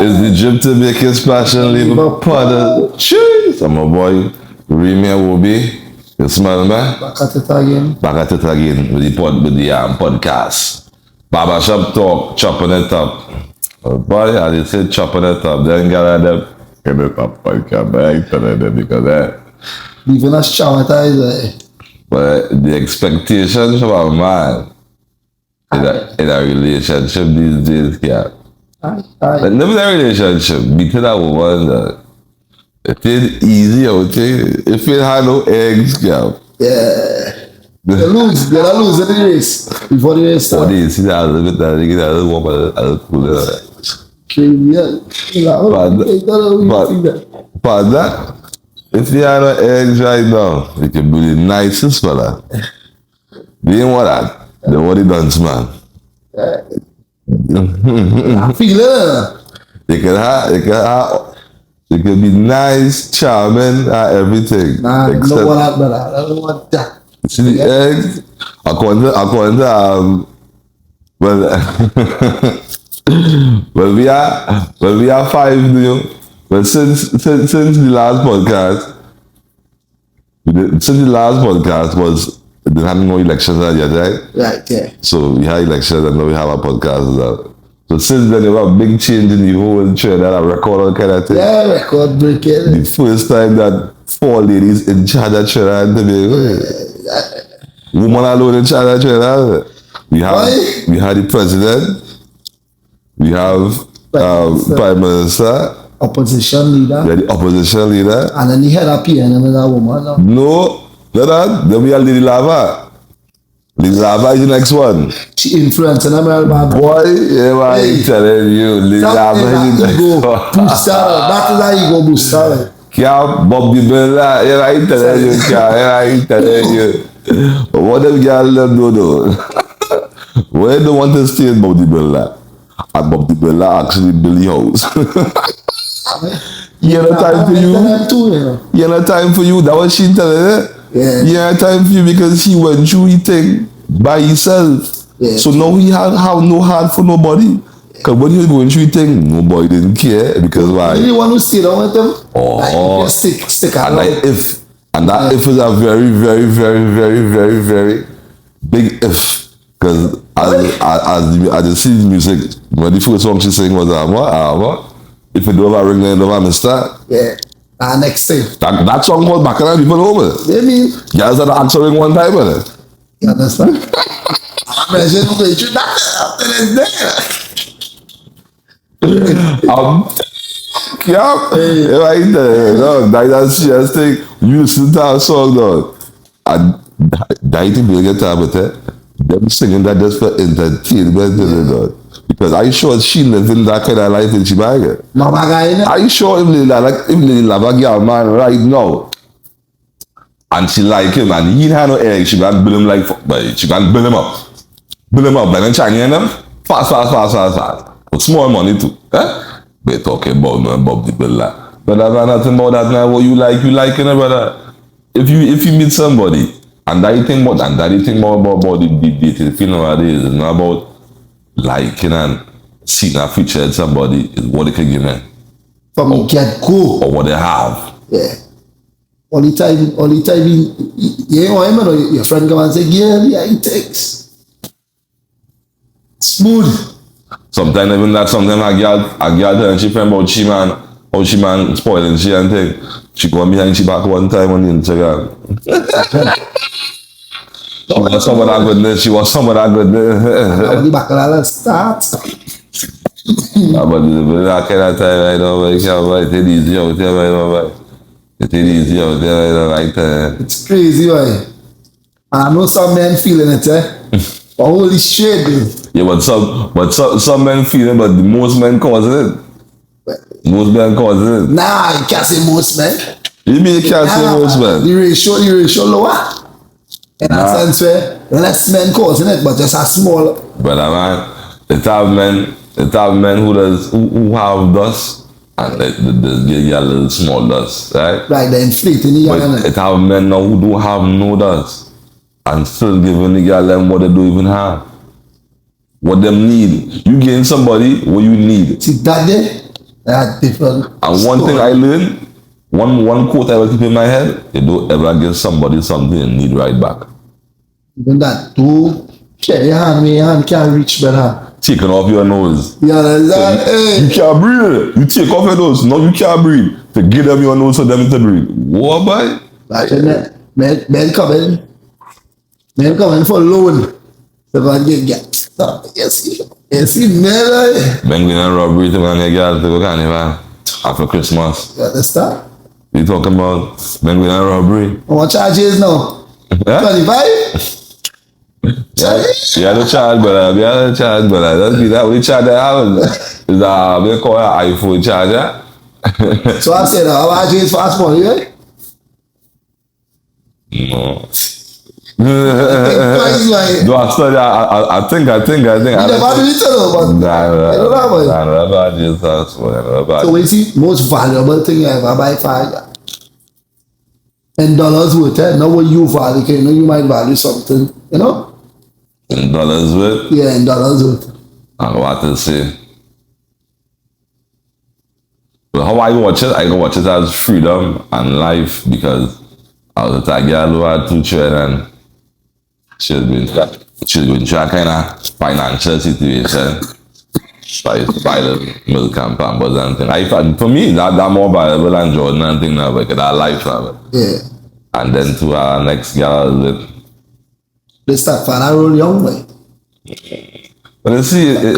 Is the gym to make his passion leave a puddle? Cheese! I'm a boy, Remy Wobi. You smell me? Back at it again. Back at it again with the podcast. Barbershop talk, chopping it up. Oh boy, I did say chopping it up. Then get them. Get it up, because Leaving us traumatized. But the expectations of a man in a relationship these days, yeah. But never in a relationship, beating a woman, it ain't easy out there. If you had no eggs, yeah. Yeah. They lose in the race before the race starts. You see that a little bit, they get a little warm, a little cooler. But that, if you had no eggs right now, you can be the nicest fella. You ain't want that. The what he done, man. I feel it. It can be nice, charming, everything. Nah, I don't want that, brother. I don't want that. See the eggs? According to well, we are 5 new. But since the last podcast was they hadn't no elections yet, right? Right, yeah. So we had elections and now we have a podcast as well. So since then, there was a big change in the whole trend that I record kind of thing. Yeah, record breaking. The first time that 4 ladies in charge of Trinidad and Tobago. Woman alone in charge of Trinidad. We had the president. We have Prime Minister. Opposition leader. We had the opposition leader. And then the head of PNM is a woman. No, that. Then we have Lady Lava. Lady Lava is the next one. She influencing America. Boy, yeah, I'm telling you, Lady Lava is the next one. Booster. That is how you go booster. Yeah, Bob the Bella, yeah, I telling you, yeah, I telling you. But what them girls them do though? Where they want to stay in Bob the Bella? And Bob the Bella actually build the house. You know time for you? You know time for you? That was she telling you? Yeah. Yeah, time for you because he went through his thing by himself. Yeah. So now he have no heart for nobody. Because when you're going through thing, nobody didn't care because why? You really want to stay down with them? Oh, like stick and like if is a very, very, very, very, very, very big if. Because as you see the music, when the first song she sang was if you don't have a ring, then you don't have a mister. Yeah. Next thing. That song was back around people over. You mean? Guys had answering one time with it. You understand? Imagine going through that after this yeah, right there. No, that's serious thing. You listen to our song, dog. And that thing will get time with it. Them singing that just for entertainment, dog. Because I sure she living that kind of life in Chibaga. Mama guy, I sure if they love a girl man right now. And she like him and he had no egg, she can build him like she can build him up. Build him up, like then Chinese them. Fast. With small money too. We're talking about Bob the Builder. But that's nothing about that now. What you like it, brother. If you meet somebody and that you think about the dating feeling nowadays, it's not about liking and seeing a feature in somebody, is what they can give them. From get go. Or what they have. Yeah. All the time you know him or your friend come and say, yeah, he takes. Smooth. Sometimes a girl tell she friend about how she man spoiling she and thing. She go behind she back one time on the Instagram. She was some of that goodness. The back start. But that kind of time right now, but you can't take it easy out there right now. Take it easy out there right now. It's crazy, right? I know some men feeling it, but holy shit, dude. Yeah, but some men feel it, but most men causing it. Most men causing it. Nah, you can't say most men. You mean you can't say most men? The ratio lower. In that sense where less men causing it, but just a small. Brother man, it have men who have dust and they get a little small dust, right? Like they're inflating the But it have men now who don't have no dust and still giving the girl them what they don't even have. What them need. You gain somebody what you need. See that there? That different. And one thing I learned, one quote I will keep in my head: you don't ever give somebody something you need right back. Even that too. Share your hand, your hand can't reach better. Taking off your nose. You understand? You can't breathe. You take off your nose. No, you can't breathe. To give them your nose for them to breathe. What, boy? Men coming for loan. So I get yes, never. Ben going and robbery to man, you got to go carnival after Christmas. You understand? You talking about Ben going and robbery? What charges now? 25? Yeah, the charge, brother. Yeah, the charge, brother. That's be that. What the charge I have is we call it iPhone charger. So I said, how much is fast money, right? No. Do I study? I think. You never do it, but Nah. so we see most valuable thing you ever buy for in dollars worth, not what you value, you know, you might value something, you know? In dollars worth? Yeah, in dollars worth. And what to say? But how I watch it, I can watch it as freedom and life because I was a girl who had 2 children and she's going through a kind of financial situation. By the milk and pampers and things. For me, that more valuable than Jordan and things now because that life now. Yeah. And then to our next girl, they start finding a real young way. but you see, they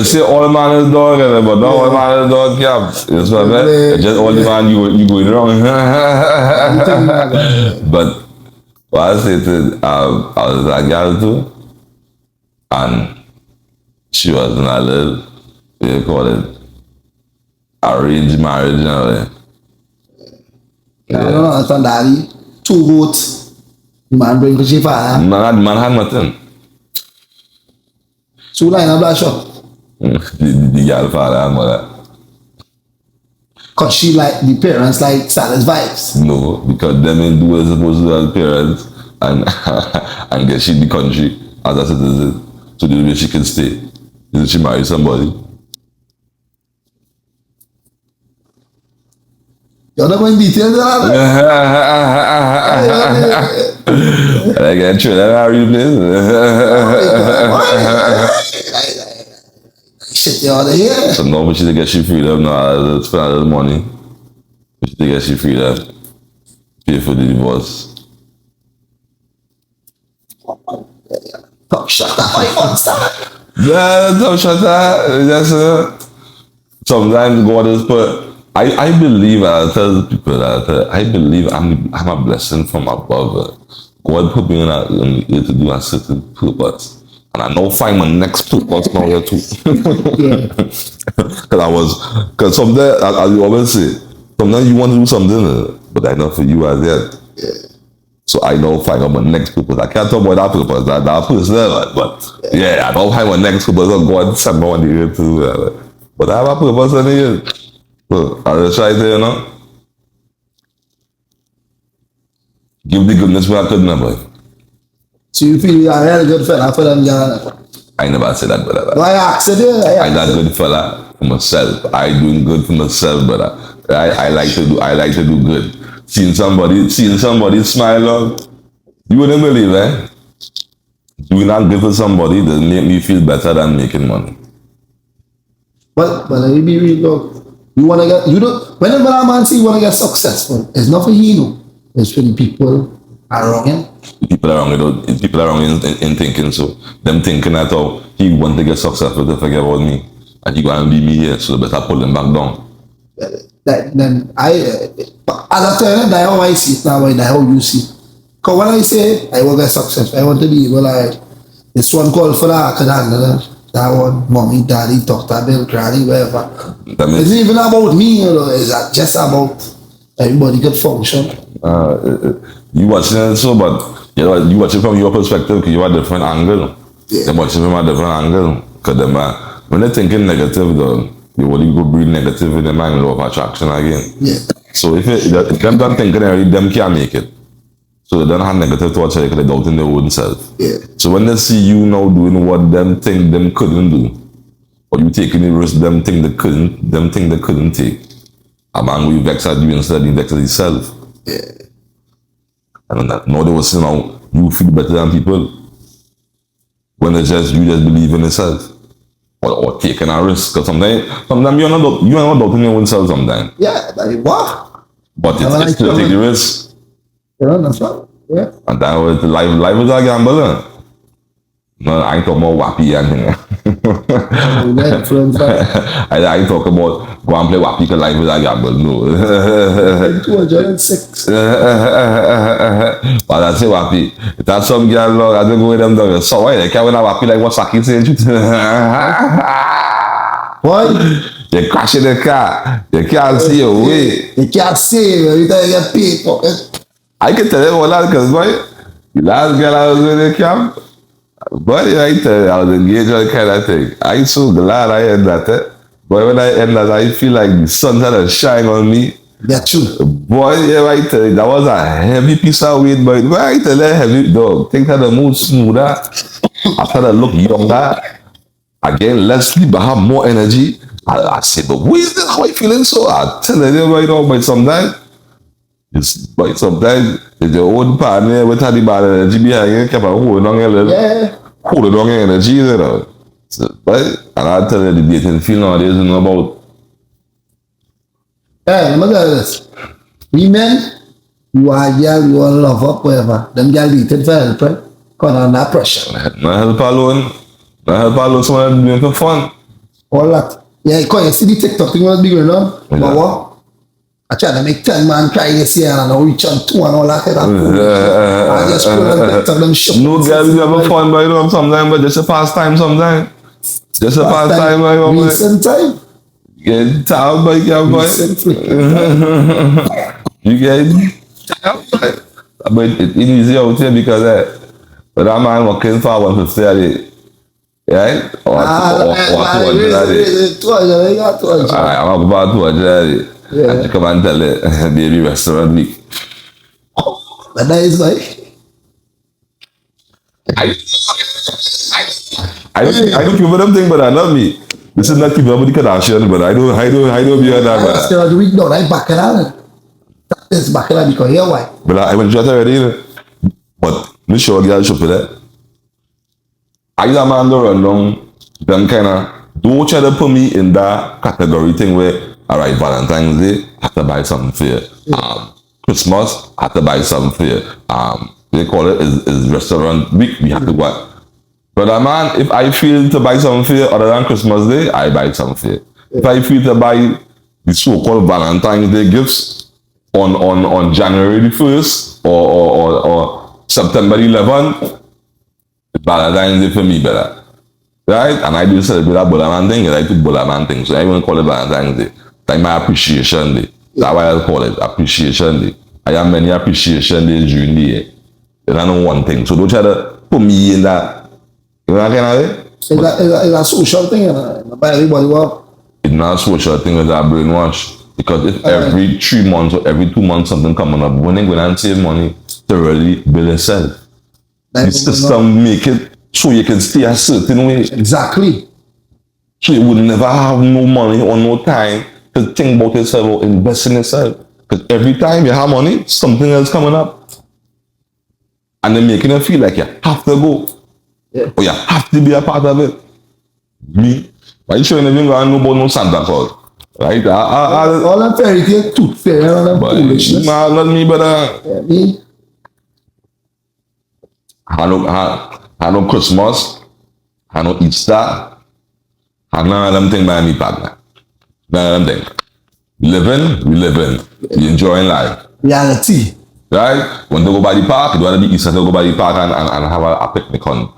say all man is dog, but not all man is dog cap. You know what I mean? Just all the man you going wrong. But what I say to I was that girl too, and she was in a little, what you call it, arranged marriage, you know. Yeah. I don't understand daddy. 2 votes. The man bring to father. Man had nothing. 2 line of Barbershop. The girl father and mother. Cause she like the parents like Sally's vibes. No, because them in do as supposed to as parents and get she the country as a citizen. So the way she can stay. Is she marry somebody? You're not going details on that? I get you, that are you Shit, you're out of here. So no, but she get she freedom now, spend a little money. But she get she freedom. Pay for the divorce. Talk shut up, I want stop. Yeah, don't shut that. Just sometimes God is put. I believe, and I tell people that I believe I'm a blessing from above. God put me here to do a certain purpose. And I know find my next purpose now here too. Because sometimes, as you always say, sometimes you want to do something, but I know for you as yet. Yeah. So I know find out my next purpose. I can't talk about that purpose, that personal, but yeah, I know find my next purpose. God sent me on the earth to do that. But I have a purpose in the earth. So I just try to, you know, give the goodness where I could never. So you feel you're a really good fella for them, John? I never said that, brother. Why ask it? I'm not good fella for myself. I doing good for myself, brother. I like to do good. Seeing somebody smile, you wouldn't believe, eh? Doing that good for somebody doesn't make me feel better than making money. But let me be real, dog. You wanna get, you don't, whenever a man see you wanna get successful, it's not for you, know. It's for the people around him. People around in thinking so. Them thinking that he want to get successful to forget about me. And he gonna leave me here, so better pull him back down. Then as I tell you, that's how I see it now, and that's how you see it. Because when I say I want to get success, I want to be able like, this one called for that, that one, mommy, daddy, doctor, bill, granny, whatever. It's even about me, you know, it's just about everybody can function. You watching it so, but you watch it from your perspective because you have a different angle. Yeah. They watch it from a different angle. Because when they're thinking negative, though, they want to go breed negative in their mind, law of attraction again. Yeah. So if them don't think already, them can't make it. So they don't have negative thoughts because they doubt in their own self. Yeah. So when they see you now doing what them think them couldn't do, Or you taking the risk, them think they couldn't take. A man will vex at you instead of vex at himself. Yeah. And no, they was saying, you feel better than people. When it's just, you just believe in yourself. Or taking a risk. Because sometimes you're not doubting your own self sometimes. Yeah, like what? But it's still take the risk. You that's right. Yeah. And that was life is a gamble. Huh? No, I ain't talking about wappy and I ain't talking about go and play wappy because life is a gamble. No. 206. But I say wappy. That's some girl, I don't go with them down. So why they can't win a wappy like what Saki said? Why? You crash in the car. You can't see your way. You can't see you. You don't get paid for it. I can tell you all that because, boy, the last girl I was with in the camp, boy, I tell you, I was engaged on kind of thing. I'm so glad I end that. Boy, when I end that, I feel like the sun had a shine on me. That's true. Boy, yeah, I tell you, that was a heavy piece of weight, boy. Boy, I tell you, heavy dog. Things had to move smoother. I started to look younger. Again, less sleep, but have more energy. I said, but who is this? How are you feeling so? I tell you, but sometimes, it's your own partner with the bad energy behind you, keep on holding on a little, holding on energy, you know. So, but, and I tell you, the dating feel nowadays is about. Hey, look at this. Women, you are girl, you are love up, whatever. Them girl dated for help, right? Because under pressure. Not help alone. Not help alone, someone doing for fun. All that. Yeah, because you see the TikTok thing was big, you know? But what? I try to make 10 man cry this year and I reach on 2 and all that kind of food. I just put on TikTok them shit. No girl, you have a fun, but you know, sometimes, but just a pastime sometimes. Just a pastime, you know. Recent time. Get tired, but you boy. You get tired, but it's easy out here because but that man working for 150 a day. Right? Or 200 a day. 200, you got 200. Alright, I'm about 200 a day. Yeah. And you come and tell it, baby restaurant week. But that is like, I don't give a damn thing, but I love me. This is not keeping up with the Kardashian, but I don't be on that, man. still have the week done, I back it out. That is back it out because here why? But I went to already, you know. But me sure girl should for that. I am man to run down them kind of, don't try to put me in that category thing where, all right, Valentine's Day, I have to buy something for you. Christmas, I have to buy something for you. They call it is restaurant week, we have to go out. But man, if I feel to buy something for you other than Christmas Day, I buy something for you. If I feel to buy the so-called Valentine's Day gifts on January the 1st or September 11th, Valentine's Day for me better. Right? And I do celebrate that Bolaman thing, I put Bolaman thing, so I even call it Valentine's Day. Like my appreciation day. That's why I call it appreciation day. I have many appreciation days during the year. There's not one thing. So don't try to put me in that. You know what I mean? It's a social thing, and by everybody well. It's not a social thing, it's a brainwash. Because if every 3 months or every 2 months something coming up, when they go and save money to really build yourself. The system make it so you can stay a certain way. Exactly. So you would never have no money or no time to think about yourself or invest in yourself. Because every time you have money, something else coming up. And they're making you feel like you have to go. Yeah. Or you have to be a part of it. Me? Why you showing even going to know about no Santa Claus? Right? All that fairy tale, tooth fairy, all that foolishness. Nah, not me, but yeah, me. I know Christmas, I know Easter, I none of them things by me partner. None of them things. We living, we enjoying life. Reality. Right? When they go by the park, you want to be Easter, they go by the park and have a picnic on.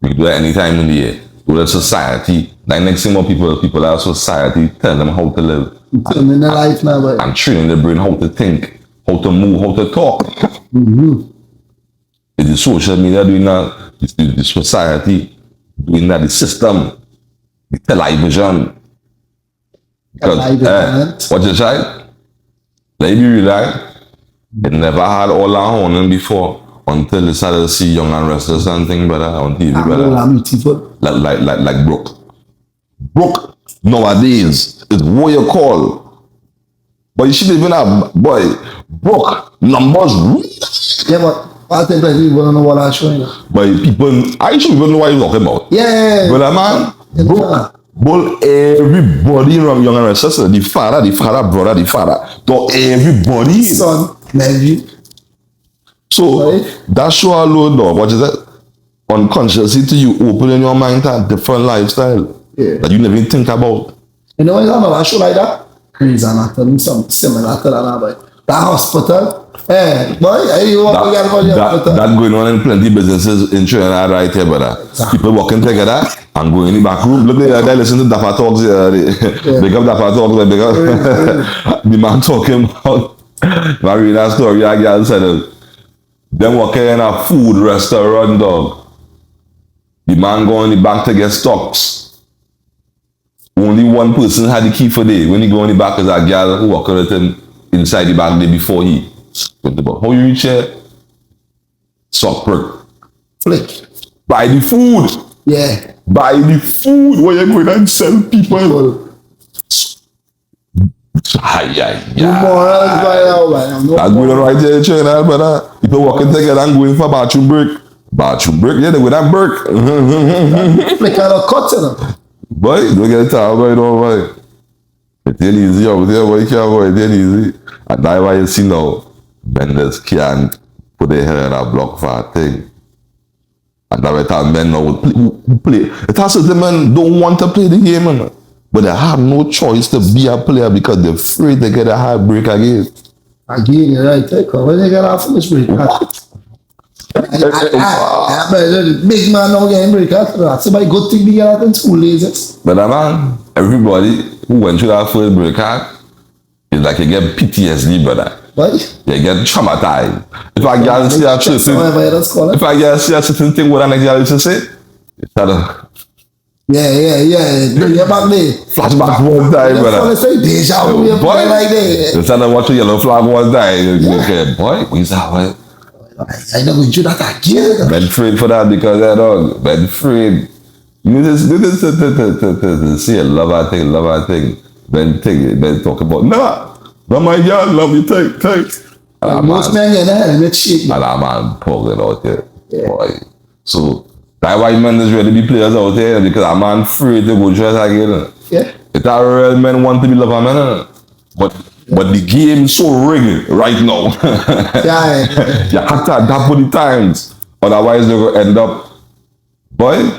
We can do that any time in the year. Do that society. Like next thing more people are society, tell them how to live. In their life now, but and training their brain how to think, how to move, how to talk. It's the social media doing that, it's the society doing that, the system, the television. Because, what you say? Let me realize, it never had all that on before until they started to see Young and Restless and things better on TV better. Like Brooke. broke nowadays is what you call. But you should even have, boy, broke numbers. Yeah, but I think that people don't know what I'm showing. But people, I should even know what you're talking about. Yeah. But man, broke everybody around young and sister, the father, brother, the father. To everybody. Son, nephew. So Right. that show alone, dog, what is that? Unconsciously to you opening your mind to a different lifestyle that you never even think about. You know, it's another show like that. Grey's Anatomy, something similar to that, but that hospital, boy, I want to get about the hospital. That going on in plenty businesses in Trinidad right here, brother. Exactly. People walking together and going in the back room. Look at they listen to Dapper Talks. Big up Dapper Talks. Big up the man talking about Marina story. I girl said them working in a food restaurant, dog. The man go in the back to get stocks. Only one person had the key for day. When he go in the back, is a girl who walked with him inside the back day before he went to back. How you reach here? Sock prick. Flick. Buy the food. Yeah. Buy the food. Where you going and sell people? Morals by now, man. That's going on right there in China, brother. People walking together and going for bathroom break. Bathroom break? Yeah, they go that break. Flick out a cut, you know. Boy, don't get tired, boy, don't boy. It's ain't easy out there, boy, can't boy, it ain't easy. And that's why you see now, vendors can't put their head in a block for a thing. And that's why men now who play. It has certain men don't want to play the game, man. But they have no choice to be a player because they're afraid to get a hard break again. Again, you're right, take off. When they get off this break, big man now getting break after that. Somebody good thing to get out in school days. But man, everybody who went through that first break out, it's like you get PTSD, brother. What? You get traumatized. If I get see a certain, if I get see a certain thing, what I next year to say, it's that yeah. Bring you back there. flashback one time, brother. Say deja vu, Boy, like that. instead of watching yellow flag one time, okay, boy, what's that? What? I never do that again. Ben afraid for that because that dog. Ben afraid. You just to see a love thing. Ben talk about no my girl, love you take. Most men get that and it's shit. And that man pulling out there, boy. So that white man is ready to be players out there because a man afraid to go dress again. Yeah. If that real men want to be loved, man, but the game is so rigged right now. Yeah. You have to adapt with the times. Otherwise, they're going to end up, boy.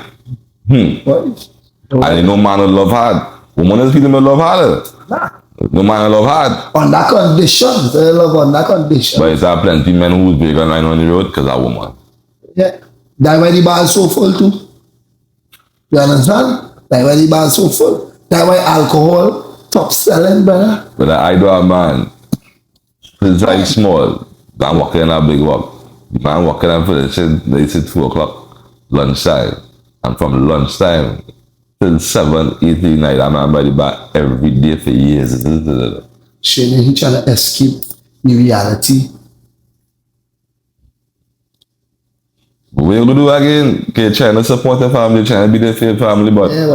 What? And no man will love hard. Woman is people will love harder. Nah. No man will love hard. On that condition. They love on that condition. But it's a plenty men who's big and lying on the road because of woman. Yeah. That's why the bar is so full too. You understand? That's why the bar is so full. That's why alcohol top selling, brother. But I do a man. Since I'm small, I'm walking in a big walk. The man walking in for the shit, they say 2 o'clock, lunchtime. And from lunchtime till 7, 8 night, I'm by the bar every day for years. Shane, he trying to escape the reality. But what you gonna do again? Okay, trying to support the family, trying to be there for your family, but Yeah,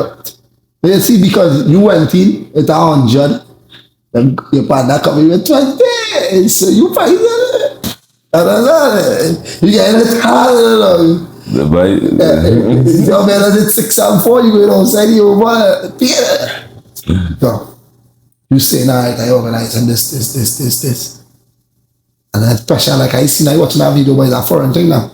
but you see, because you went in with 100, and your partner coming with 20, so you find it. You get it hard. the right. Your man did 6 and 4, you go outside, you want theater. So, you say, nah, I organize and this. And that pressure, like I see now, watching that video, but it's a foreign thing now.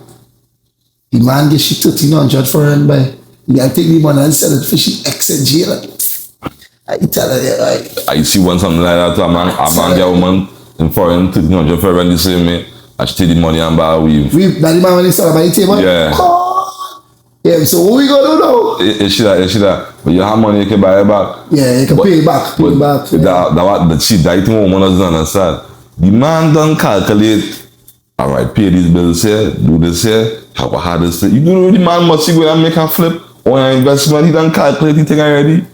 The man gets you 1,300 foreign, but you can take the money and sell it for shit X and jail. I tell her, like. I see one something like that to a man get a woman in foreign 1,300 foreign the same way. I should take the money and buy a weave. Weave, that the man when he started by the table? Yeah. Oh. Yeah, so what we gonna do now? It's that. But you have money, you can buy it back. Yeah, you can pay it back. That thing woman doesn't understand. The man don't calculate. All right, pay these bills here, do this here, how hard this thing. You know the man must go and make a flip on your investment. He don't calculate the thing already.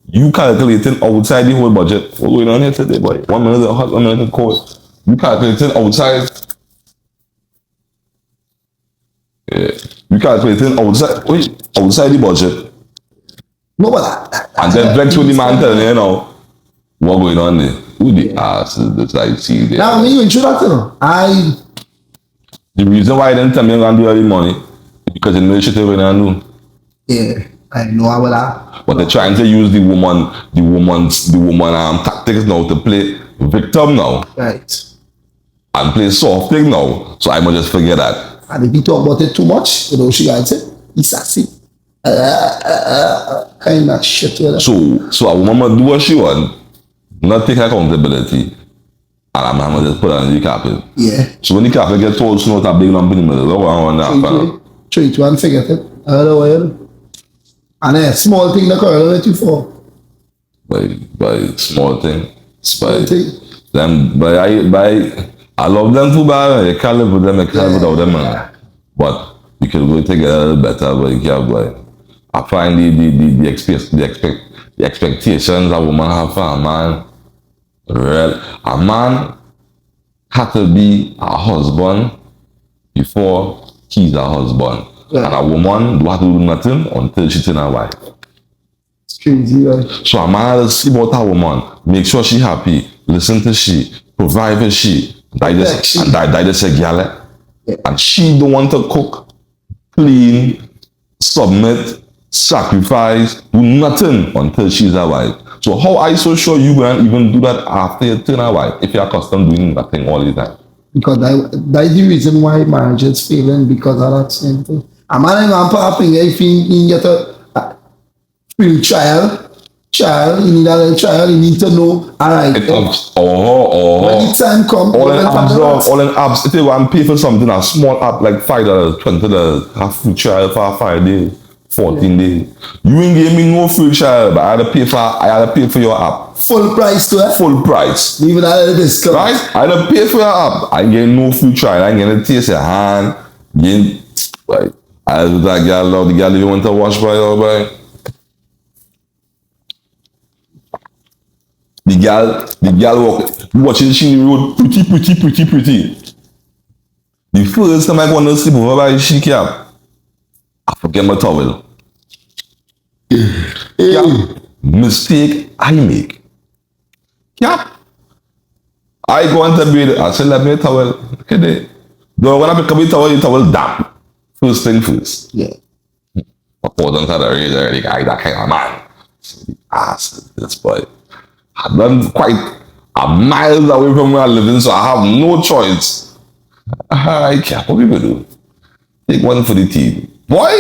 You calculating outside the whole budget. What's going on here today, boy? 1 minute hot, 1 minute cold. You calculating outside. Yeah. You calculating outside the budget. No, but And then flex with the man telling you know what going on there. Who the ass is this I see there? now me you that you know. The reason why I didn't tell me I'm gonna do all the money is because they know shit they gonna do. Yeah, I know about that. But they're trying to use the woman tactics now to play victim now Right. and play soft thing now. So I must just forget that. And if you talk about it too much, you know she got it. It's sassy. Kind of shit with that. So a woman must do what she want, not take accountability, and a man must just put her on the carpet. Yeah. So when the carpet get told so not a big lump in the middle, what want that? Try to and forget it. I don't know why. And a small thing that curl with you for. By small thing. Small thing. Them I love them too bad. You can't live with them, you can't live without them, man. But you can go take it a little better, but you can't. But I find the expectations a woman have for a man. A man had to be a husband before he's a husband. Yeah. And a woman don't have to do nothing until she turns a wife. It's crazy, right? So a man has to see about a woman, make sure she happy, listen to she, provide for she. Die just a gal. And she don't want to cook, clean, submit, sacrifice, do nothing until she's a wife. So how are you so sure you will even do that after you turn a wife if you're accustomed doing nothing all the time? Because that's the reason why marriage is failing, because of that same thing. A man ain't gonna put up in if he get a real child, you need a little child, you need to know, alright. When the time comes, all in apps, if they want to pay for something, a small app like $5, $20, have free trial for 5 days, 14 days. You ain't give me no free trial, but I had to pay for your app. Full price to it? Full price. Even a little discount. Right? I had to pay for your app. I ain't getting no free trial. I ain't getting a taste your hand. Right. I was that girl, the girl you want to wash by your boy. The girl walk, watching she in the road, pretty. The first time I go on to sleep over by she cap, I forget my towel. Yeah. Mistake I make. Yeah. I go into bed, I say, let me a towel. Okay, don't when I pick up the towel damp. First thing first. Yeah. I pour them to the razor, the guy, that kind of man. Ass, this boy. I done quite a miles away from where I live in, so I have no choice. I can't. What people do? Take one for the team. Boy,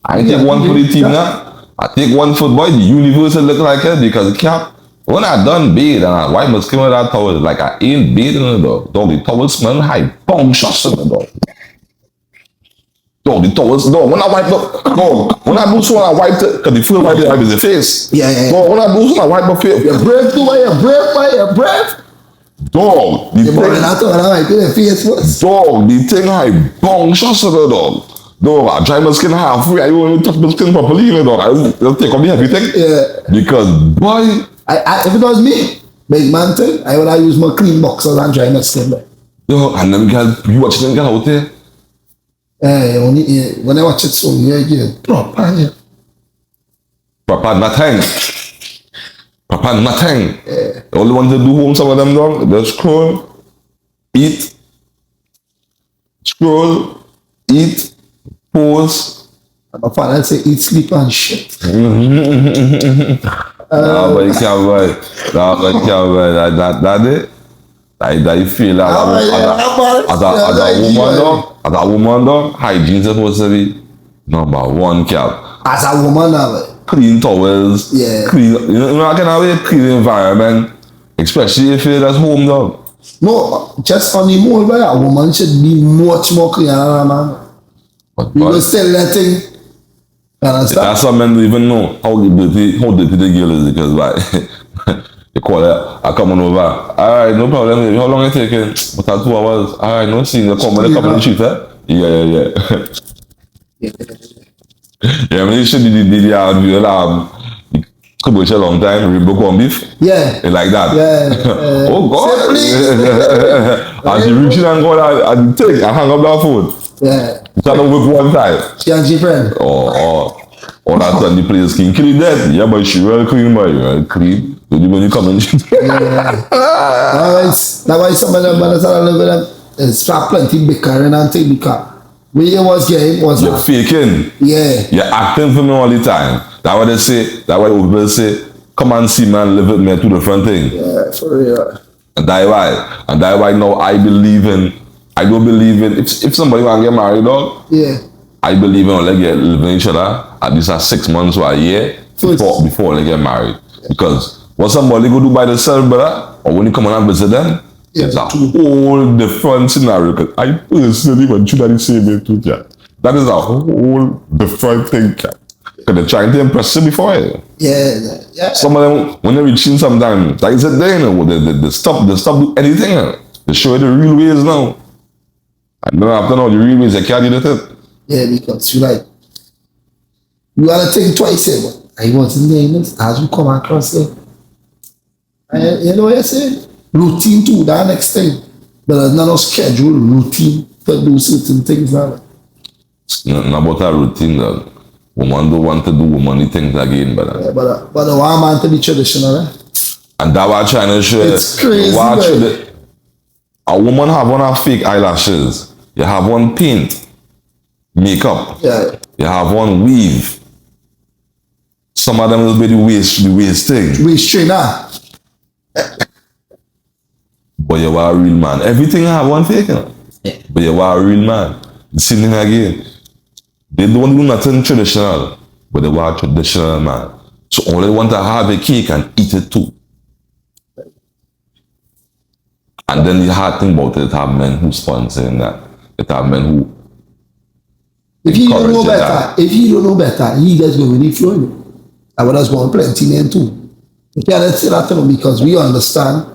I take one for the team now. I take one for boy, the universe will look like it because cap. When I done bathe and I wipe my skin with that towel, it's like I ain't bathing in the dog. Dog, the towel smell high. Boom, shots in the dog. Dog, the towels, dog, when I wipe the dog, when I do so I wipe it, because the first wipe it is the face. Yeah. Dog, when I do so I wipe my face. Your breath too, your breath. Dog, the thing high, boom, shots in the dog. Dog, I dry my skin halfway, I won't touch my skin properly, you know, dog. I'll take off the everything. Yeah. Because, boy, if it was me, big man thing, I would have used my clean boxers and dry my skin. Yo, and them guys, you watch them guys out there? When I watch it, so yeah, proper, yeah. Proper nothing. Yeah. All the ones that do home, some of them dog, they scroll, eat, pause. My father say eat, sleep and shit. No, but you can't buy. That's it. I feel like as a woman dog, hygiene is supposed to be number one, cap. As a woman, clean towels, clean, you know, I can have a clean environment, especially if you're at home, dog. No, just on the more, but a woman should be much more clean than a man. You will still letting. That's some men don't even know how dirty the girl is because like you call her, I come on over. Alright, no problem. How long it taking? About 2 hours. Alright, no scene. You come on the street, eh? Yeah. Yeah, I mean, you should the commercial long time, Rainbow corn beef. Yeah. Like that. Yeah. Oh God. And she reached and go and take and hang up that phone. Yeah. Try to work one time. She and she friend. Oh, All that when the players clean. Clean that. Yeah, but she well clean, boy. Well clean. When you come in. That's why some of them brothers are living them strap plenty bigger and thing because when you was getting was You're faking. yeah. You're acting for me all the time. That's what they say. That's why people say, come and see man, live with me, two different things. Yeah, for real. And that's why. And that's why now I don't believe in, if somebody want to get married, dog, Yeah. I believe in like get living each other at least 6 months or a year before they get married. Because what somebody go do by themselves, brother, or when you come and visit them, it's a whole different scenario. Because I personally want you to the same way too, yeah. That is a whole different thing, yeah. Because they're trying to impress you before you. Yeah, yeah. Some of them, when they reach in sometimes, like I said, they stop do anything. They show you the real ways now. And then after now, the real ways, they can't do it. Yeah, because you gotta think twice, but I wasn't there as we come across it. And you know what I say? Routine too, that next thing. But there's not a schedule, routine to do certain things now. Nothing about a routine that woman don't want to do womanly things again, brother. Yeah, but the one man to be traditional, eh? And that's what I'm trying to show you. It's crazy, a woman have one of fake eyelashes. You have one paint, makeup. Yeah. You have one weave. Some of them will be the waist thing. Waist trainer. But you are a real man. Everything have one fake, you know? Yeah. But you are a real man. The same thing again. They don't do nothing traditional, but they are a traditional man. So only want to have a cake and eat it too. And then the hard thing about it have men who sponsor that. It have men who If you don't know that. better, he just go with the flow. And what else going plenty men too. You can't say that to them because we understand.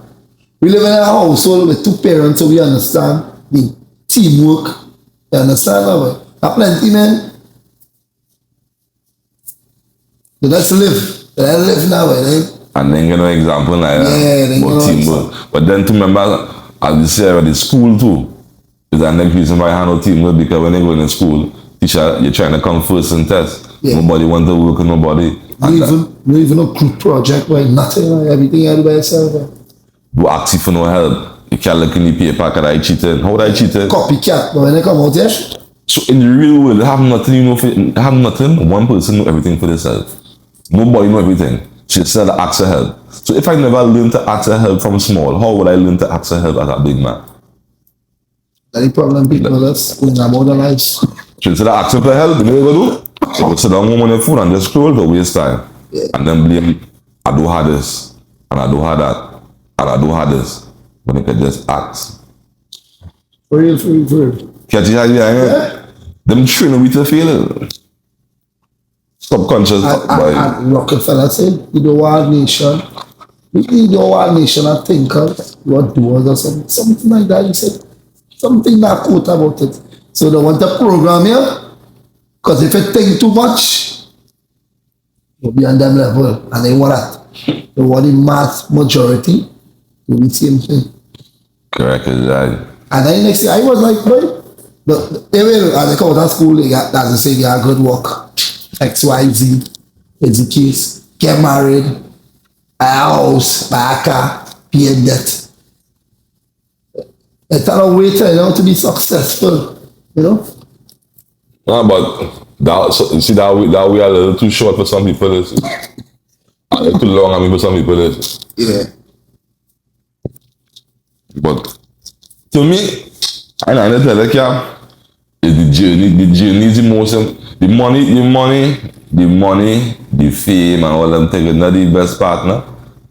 We live in a household with two parents, so we understand the teamwork. You understand that? There plenty men. They just live. They live now, right? and then get an example like that about teamwork. But then to remember, as you say, at the school too, is the next reason why I handle teamwork because when they go in school, teacher, you're trying to come first in test. Yeah. Nobody want to work with nobody. No even a group project, right? Nothing, right? Everything you do by yourself. Right? Do ask you for no help. You can't look in the paper, can I cheated? How would I cheated? Copycat, but when they come out here, So in the real world, they have nothing, you know, they have nothing. One person know everything for themselves. Nobody know everything. So you said ask for help. So if I never learned to ask for help from small, how would I learn to ask for help as a big man? that's the problem people that's going about their lives. So instead of asking for help, you know what you do? So you sit down on your phone and just scroll to waste time. Yeah. And then blame, I do have this, and I do have that, and I do have this. When you can just ask. For real. Catch the idea, Yeah. Them train we to feel subconscious. And Rockefeller said, you don't want a nation. You don't want a nation of thinkers, what doers or something like that. He said, something that quote about it. So they want to program you, because if you think too much, you'll be on them level. And they want that. They want the mass majority to do the same thing. Correct, exactly. And then next thing, I was like, boy, they will, as they come out of school, they got, as they say, they got good work. X, Y, Z, is the case. Get married, buy a house, buy a car, pay a debt. It's a way to be successful, you know? No, but that, so, you see that we are a little too short for some people. A little too long, I mean, for some people. Yeah. But to me, I know that like is the journey. The journey is the most. The money, the fame, and all them things. Not the best partner.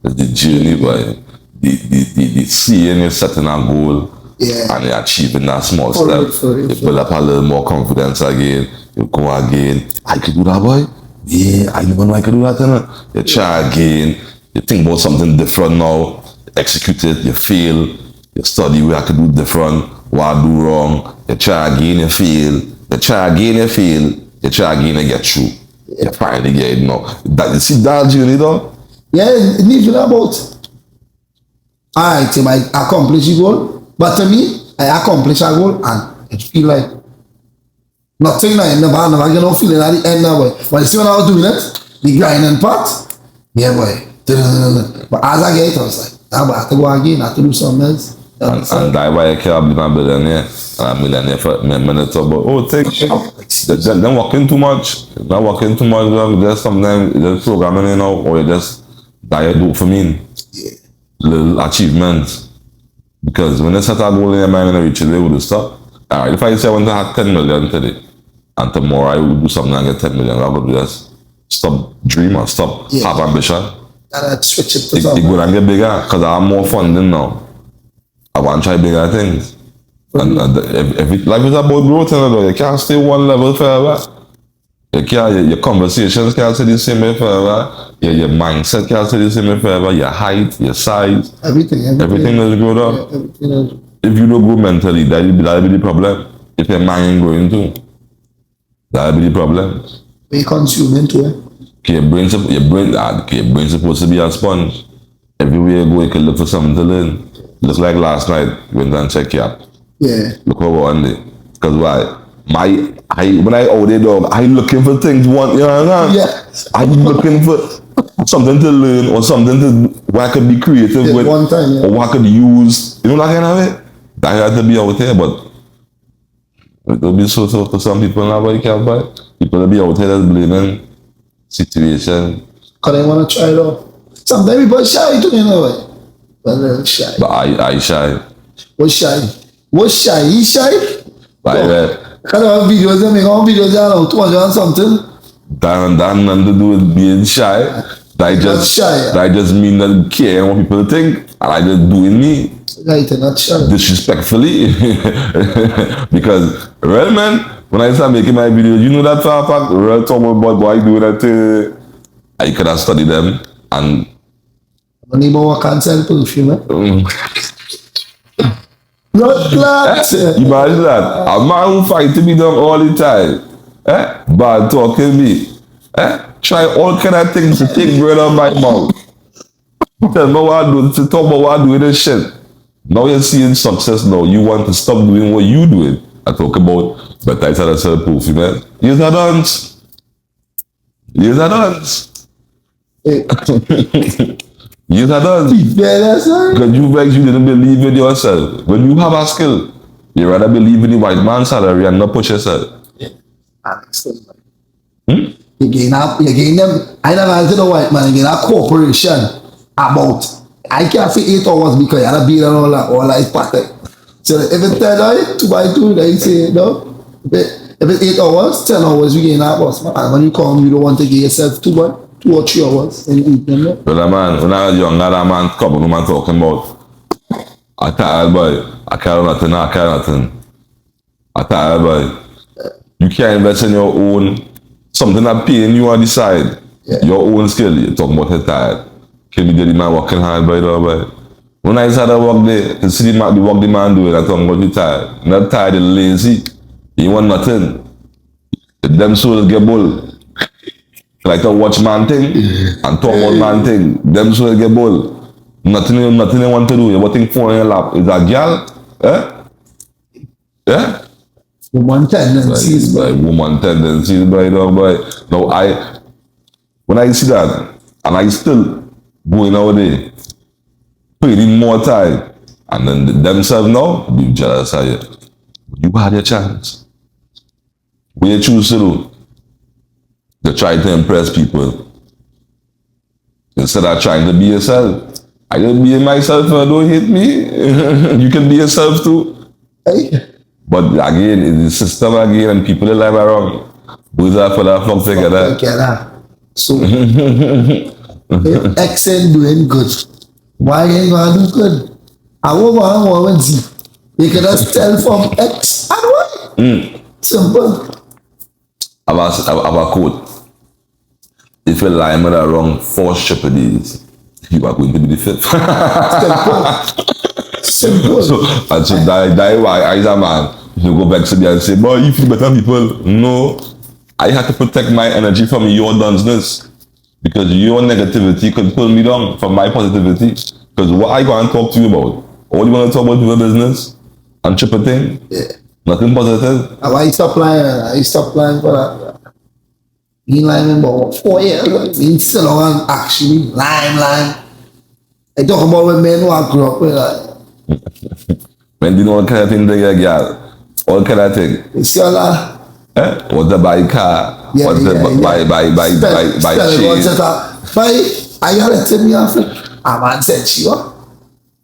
It's the journey, boy. The seeing you setting a goal. Yeah. And you're achieving that small For step. real. You build up a little more confidence again. You go again. I could do that, boy. Yeah, I never know I could do that. You try again. You think about something different now. Execute it. You fail. You study where I could do different. What I do wrong. You try again. You fail. You try again. You fail. You try again and get through. You finally get it now. That, you see that journey though? Yeah, it's even about, I accomplish a goal, but to me, I accomplish a goal and it feel like Nothing like never get no feeling at the end now, boy. But you see when I was doing it, the grinding part, yeah, boy. But as I get it, I was like, I have to go again, I have to do something else. And that's why I can't be a billionaire. And a millionaire for a minute about, oh, they're working too much. They're working too much. There's sometimes there's programming, you know, or you just die dopamine. Yeah. Little achievements. Because when they set a goal in your mind and they reach it, they would stop. Alright, if I say I want to have 10 million today, and tomorrow I will do something and get 10 million, I would just stop dream or stop have ambition. And I'd switch it to It something. go and get bigger because I have more funding now. I want to try bigger things. And if life is about growth, you can't stay one level forever. You can't, your conversations can't stay the same way forever. Your mindset can't stay the same way forever. Your height, your size. Everything is growing up. Yeah, everything is. If you don't grow mentally, that'll be the problem. If your mind ain't growing too, that'll be the problem. We consuming too, eh? Your brain supposed to be a sponge. Everywhere you go, you can look for something to learn. Look like last night, went and check your app. Yeah. Look over one day. Because why? When I out there, dog, I looking for things you know what I mean? Yeah. I'm looking for something to learn or something to where I could be creative with. One time, yeah. Or what I could use. You know that kind of it? I had to be out there, but it'll be so for some people now, but you can't buy. People will be out there that's blaming situation. Because they want to try it out. Sometimes people shy too, you know, right? But they're shy. But I shy. What's shy? What's shy? He shy? But Kind of videos, they make all videos, they are 200 and something. that nothing to do with being shy. That just mean that I care what people think, and I just doing me. Right, and not shy. Disrespectfully. Because real man, when I start making my videos, you know that for a fact, real talk about boy doing that I could have studied them and Money more can't sell perfume, eh? Blood clots. imagine that. A man who fight to be done all the time. Bad talking me. Try all kind of things to take bread out of my mouth. Tell me what I do, to talk about what I do with this shit. Now you're seeing success now. You want to stop doing what you doing. I talk about, but I tell us a perfume, man. You're a dance. You're a dance. You're a dance. Yeah, that's right. Because you didn't believe in yourself. When you have a skill, you rather believe in the white man's salary and not push yourself. You gain them. I never answered the white man, you gain a corporation about, I can't say 8 hours because you have to be all that is pathetic. So if it's 10 hours, 2 by 2, then you say, no. If it's 8 hours, 10 hours, you gain that boss, man. And when you come, you don't want to give yourself 2 or 3 hours in the evening, no? But man, when I was younger, that man couple of man talking about, I tired boy, I carry nothing. I tired boy. You can't invest in your own, something that paying you on the side. Yeah. Your own skill, you're talking about it tired. Can be the man working hard by the way. When I started work there, to see the work the man doing, I talking about you tired. Not tired, you're lazy. You want nothing. Them souls get bull. Like to watch man thing and talk about man thing. Them souls get bull. Nothing they want to do. You're watching phone in your lap. Is that girl? Yeah? Woman tendencies, Like woman tendencies, boy. Now when I see that, and I still going out there, putting more time, and then themselves now be jealous of you. You had your chance. What you choose to do? You try to impress people instead of trying to be yourself. I can be myself and don't hate me. You can be yourself too. Hey. But again, it's the system again, and people in life are wrong. Boys are for that fuck together. So, if X ain't doing good, why ain't gonna do good? I want to see. You can just tell from X and Y. Simple. I have a quote. If you lie with the wrong 4 jeopardies, you are going to be the 5th. Simple. So that why I as a man, you go back to me and say, boy, you feel better people. No. I have to protect my energy from your dunceness. Because your negativity could pull me down from my positivity. Because what I go and talk to you about, what you want to talk about your business and triple thing, Nothing positive. I stopped lying for that. Been lying about 4 years. Been still on actually lying. I talk about when men who I grew up with When you know what kind of thing they get, girl? What kind of thing? you see all that? What the buy car? Yeah, What the buy cheese? Buy, I gotta tell me after. A man said she was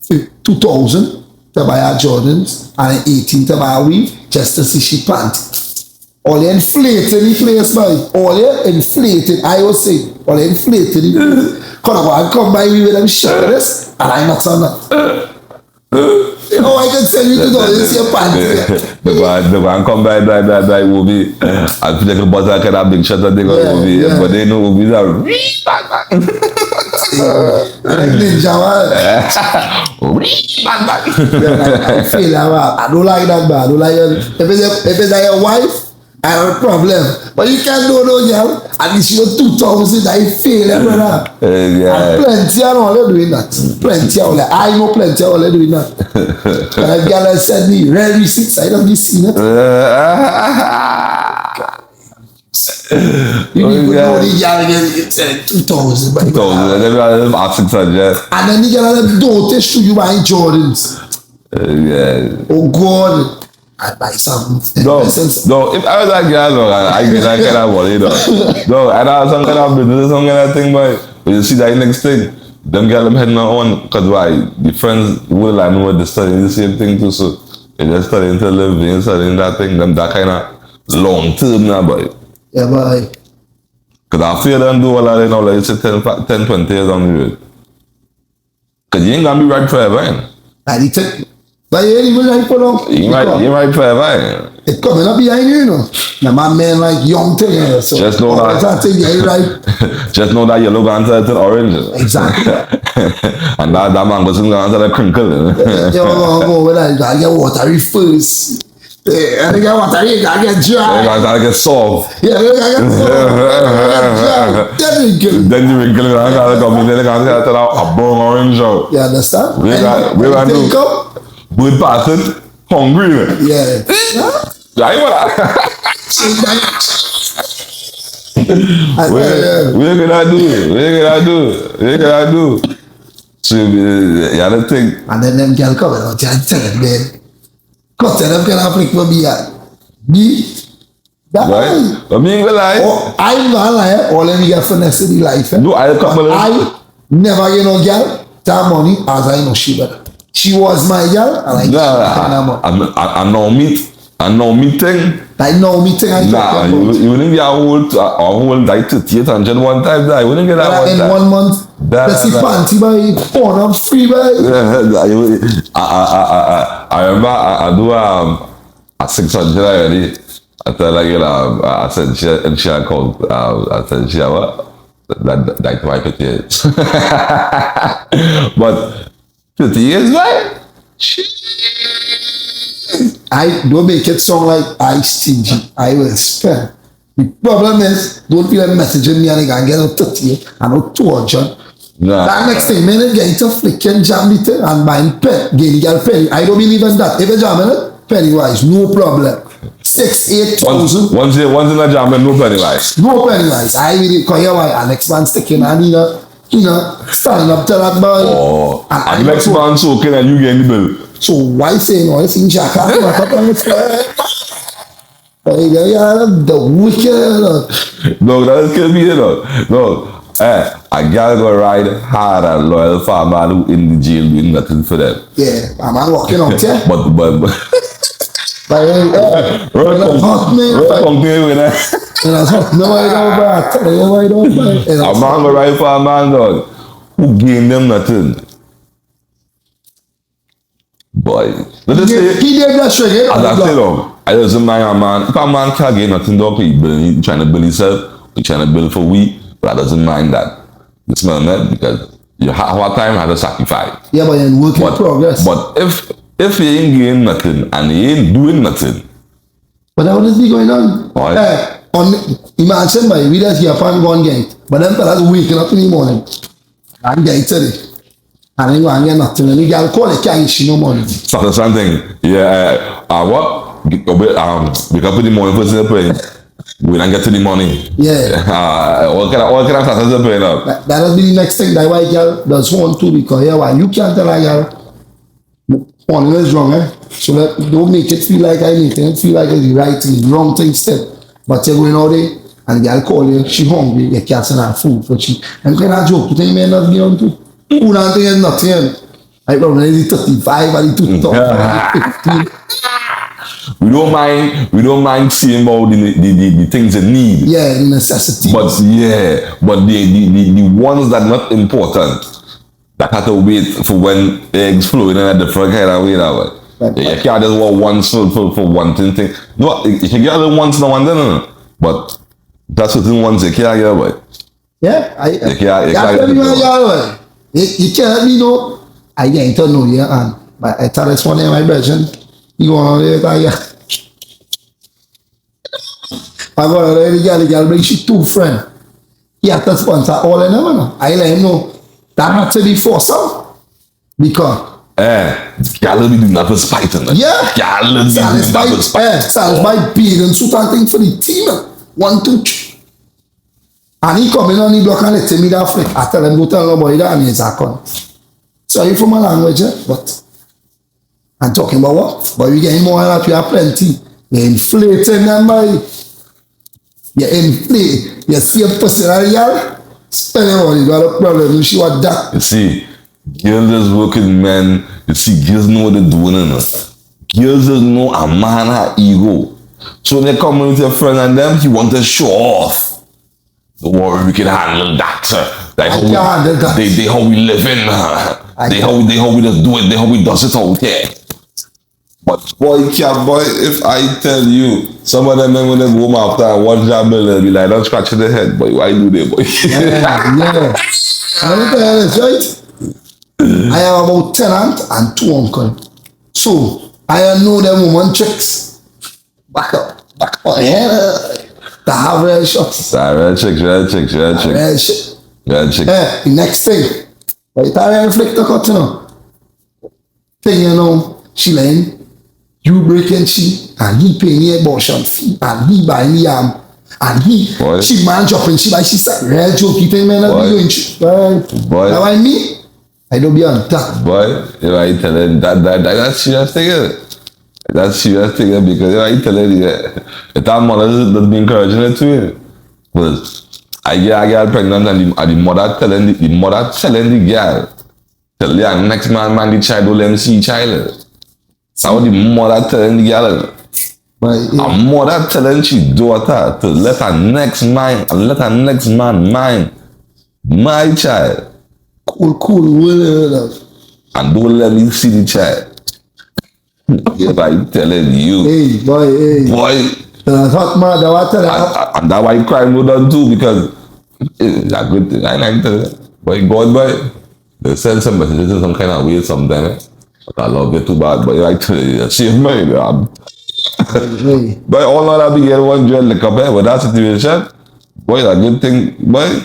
2,000 to buy her Jordans and 18 to buy a weave just to see she plant. All you inflated the place, boy. All you inflated, I was saying, all you inflated the place. Come by me with them shirts and I'm not on that. You know, I can tell you to do this, your pants. The man come by movie. I feel like a butter can have big shot that they got movie. But they know movies are Ninja, man. I feel like, I don't like that, man. I don't like it. If it's like your wife, I have a problem. But you can't do no, girl. At least you know 2,000, I feel it, brother. And plenty of all doing that. Plenty of all. I know plenty of all doing that. And a girl has sent me rare receipts. I don't see it. You need to know the girl gets 2,000. 2,000. Everyone have 600. And then the girl has dotage to you buying Jordans. Oh, God. I buy something. No, if I was that girl, I get that kind of money, No, I have some kind of business, some kind of thing, but you see that next thing, them girls heading on, because why? The friends will like know they're studying the same thing too, so they're just studying to live, they're studying that thing, them that kind of long term now, boy. Yeah, boy. Because I feel them do all that, you know, like you say 10, 20 years on the road. Because you ain't going to be right forever, I need to. But you ain't even right for long. You right forever. It's coming up behind you, you know. Now my man like young thing, so just know that. Thing, yeah, right. Just know that yellow going to turn orange. Exactly. And that man was going to the crinkle. You go with that. I get watery first. Yeah, I get watery. I get dry. I get soft. Yeah, I get soft. Then you wrinkle. I got to come in. Then I got to a burn orange. You understand? We got to. Bird passing, hungry. Yeah. Right, what? We're gonna do. So, yeah, the thing. And then them girl come out, just tell them, man. Cut them can Africa for me. Right? I mean, lie. Oh, I'm not lying. All them get finesse in the life. No, I never get no girl. That money as I know she better. She was my girl, and I know meeting. I know meeting. Nah, you wouldn't get a whole like 3800 one time. That you wouldn't get that one in time. 1 month. Let's see panty by phone. I'm free by. I remember I do a 600 already. I tell like I said she called. I said she what that wife it is. But 50 years, right? I don't make it sound like I stingy. I will spend. The problem is, don't feel like messaging me and I can get out 30 and out 200. Nah. That next thing, man, get into flicking jam it and buying pen, getting a penny. I don't believe in that. If a jam in it, Pennywise, no problem. 6,000, 8,000. Once in a jam, no Pennywise. No Pennywise. I really call you why. And next man sticking and standing up to that boy. Oh, and next man soaking and you getting the bill. So why say no? It's in Jack. The wicked. No, that kill me, No. A girl go ride hard and loyal for a man who in the jail doing nothing for them. Yeah, a man walking out, yeah. But hot man. No, I don't buy. A man go ride for a man, dog, who gain them nothing. Boy, He did that straight. As I say, I doesn't mind a man. If a man can't gain nothing, dog, he trying to build himself, he trying to build for we, but I doesn't mind that. You smell that? Because you have a time had to sacrifice. Yeah, but in work in progress. But if he ain't getting nothing and he ain't doing nothing. But that wouldn't be going on. Imagine we just hear upon one gate. But then fellas waking up in the morning. And gate today. And then go and get nothing. And you can't call it can't issue no money. Something. Yeah. What? we can put the money first in the plane. We don't get to the money. Yeah. All kind of factors are playing up. That'll be the next thing that white girl does want to, because yeah, why you can't tell a girl one is wrong, eh? So that don't make it feel like anything, feel like it's the right thing, the wrong thing instead. But you're going out there and the girl call you, she hungry, you can't send her food for she. And kind of joke, you think you may not be on to? Food and thing is nothing. I probably the 35 and the 2 We don't mind seeing about the things they need. Yeah, the necessity. But the ones that not important, that have to wait for when eggs flowing in a different kind of way that way. Yeah, you can't just want once for one thing. No, you can get other once now and then, but that's certain ones you can't get away. Yeah, you can't get away. You can't let me know. I get to know you, and but I tell this one in my bedroom. You go on there, I go on there, the girl bring she 2 friends. He have to sponsor all of them. I let him know that had to be forced out. Because girl be doing that for spite. Yeah. Girl be doing that for spite. Satisfied being and certain thing for the team. 1, 2, 3. And he come in on the block and let me that flick. I tell him, go tell nobody that and he's a con. Sorry for my language, but I'm talking about what? But we getting more than that, we have plenty. You're inflating them, boy. You're inflating. You see a person, girl, spend it all, you got a problem, you see what that. You see, girls is working men, you see, girls know what they're doing, Girls just know a man has ego. So when they come with your friend and them, he want to show off. Don't worry, we can handle that. They how we live in. They how we just do it. They how we does it out here. But boy, if I tell you, some of them men when they go home after one job, they'll be like, don't scratch their head, boy. Why do they, boy? Yeah. I tell you this, right? I have about 10 aunts and 2 uncles. So I know them woman tricks. Back up. Yeah. The red shots. Red chicks. The next thing. Right, I reflect the cut, you know. Thing, you know, she laying, you breaking she, and he paying the abortion fee, and he buying the yam, and she man dropping, she buy, she said, real joke, you think man, I be doing, boy. Now I me, I don't be on that. Boy, you know, I tell him that's serious thing. That's serious thing because I tell you, that mother that's been encouraging it to you. Because I get a girl pregnant and the mother telling the girl, tell the next man the child will let him see child. So the mother telling the girl, a mother telling she daughter to let her next man mind my child. Cool. And don't let me see the child. If I telling you, hey, boy. That's hot man. And that's why crime will done too, because it's a good thing. I like to, boy, God, boy, they send some messages in some kind of way sometimes. But I love it too bad. But you like to save me, But all of that be getting one dread lick up here with that situation. Boy, it's a good thing, boy.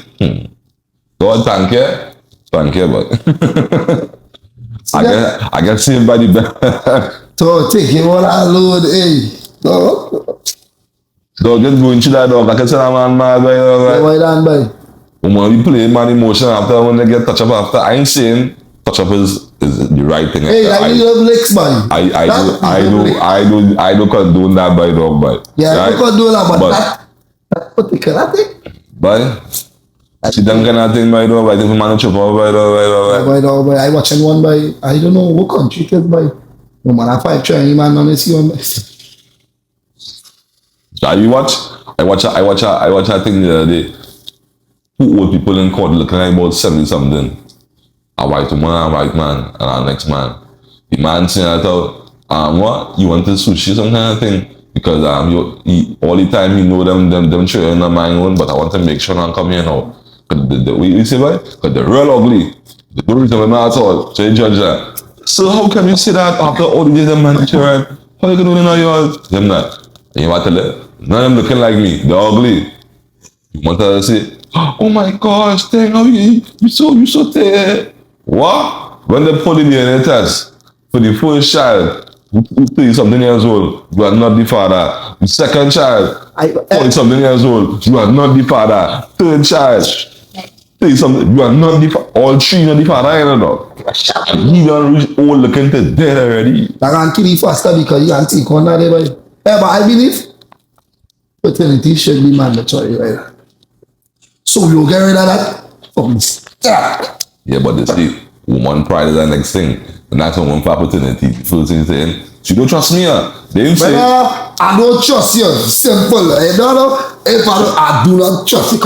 God, thank you, boy. I get saved by the best. So take him all that load, hey. So just go into that dog. I can say that man mad, boy. Why done, boy? When we play man emotion after when they get touch up after, I ain't saying touch up is the right thing. Hey, I love licks, boy. I do condone that by dog, boy. Yeah, I do condone that, but that particular thing. Boy. She done kind of thing by dog, I think we man chop up by dog. I watching one by, I don't know what country it is by. No man, I fight trying man on this one. You watch? I watch a thing the other day. 2 old people in court looking like about 70 something. A white woman and a white man and our next man. The man saying that what? You want to sushi some kind of thing? Because all the time he know them children are my own, but I want to make sure I come here now. You see why? Because they're real ugly. They don't resemble me at all. So you judge that. So how can you say that after all the days of man children? How you gonna know yours? Them that. And you want to let none of them looking like me. They're ugly. You want to say, oh my gosh, dang, how you so there. What? When they put the DNA test for the first child, 30-something years old, you are not the father. The second child, 40-something years old, you are not the father. Third child, 30-something, you are not the father. All three are the father, you know. And he done reach old looking to dead already. That can kill you faster because you can't take on that, boy. Yeah, but I believe paternity should be mandatory, right? So you get rid of that? Yeah, but they say woman pride is the next thing. The next one for opportunity. First thing saying, she don't trust me. They didn't say. I don't trust you. Simple. You know, if I do not trust you.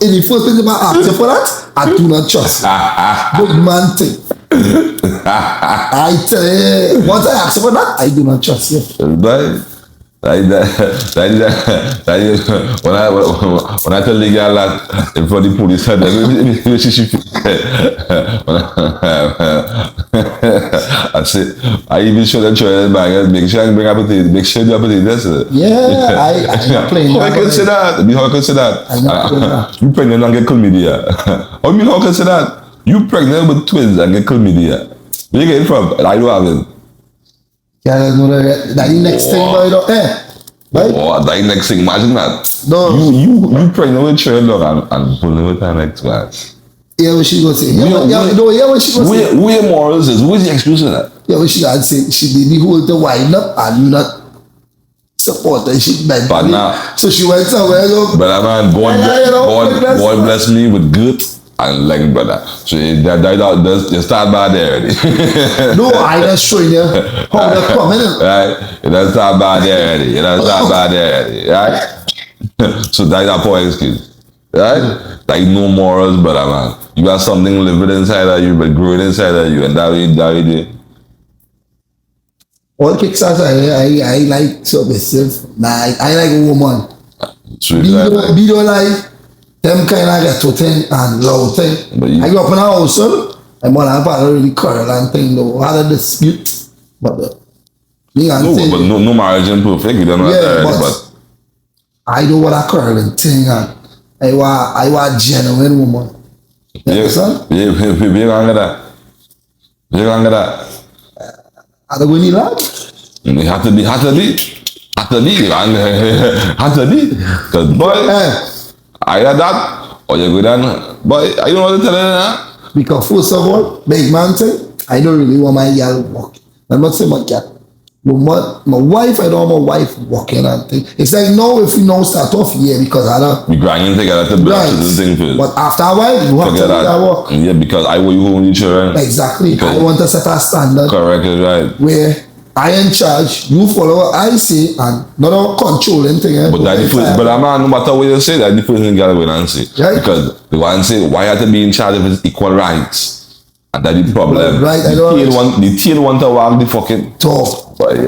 In the first thing about ask you for that, I do not trust you. Good man thing. I tell you, once I ask you for that, I do not trust you. Right? When I tell the girl that in front of the police, I say, I even show the child bag, make sure I bring up a make sure you have a yeah, I'm not playing that. How I can say that? How I can say that? I'm not playing that. You pregnant and get chlamydia. How you mean how I can say that? You pregnant with twins and get chlamydia. Where you get it from? I don't have it. Yeah, no, that the next thing, boy, right? Oh, that next thing, imagine that. No. You pregnant with child and pulling with her next man. Yeah, what she gonna say? Yeah, what she gonna say? Where morals is? Where's the excuse of that? Yeah, what she gonna say? She did the whole to wind up and you not support her. She bent. But now, so she went somewhere. But man, God bless me with good and leg, brother. So they start by there already. No, I just showing you how they're coming. Right? It doesn't start by there already. It doesn't start by there already. Right? So that's our point, excuse. Right? Like no morals, brother, man. You got something living inside of you, but growing inside of you, and that way there. All kicks aside, I like submissive. Like I like a woman. Be don't like them kind of get to thing and loud thing. I grew up in a house, so my mother and father really quarrel and thing though. Had a dispute, but no marriage is perfect. You don't know that already, but I know what I quarreling thing and I want genuine woman. Yeah, we gonna that. We gonna that. I don't need that. It had to be. Cause boy, either that or you go down. Boy, I don't know what to tell you now. Because first of all, big man thing, I don't really want my girl walking. I'm not saying my cat. But my wife, I don't want my wife walking and thing. It's like no, if you know start off here because I don't. We grinding together to build the thing first. But after a while, you have to do that work. Yeah, because I want you home with children. Exactly. I want to set a standard. Correct, right. Where I in charge, you follow what I say, and not controlling thing. But that the first, but no matter what you say, that the first thing you gotta wait and say. Right. Because the one say, why have to be in charge of his equal rights? And that's the problem. Right, the tail want to walk the fucking talk. Right.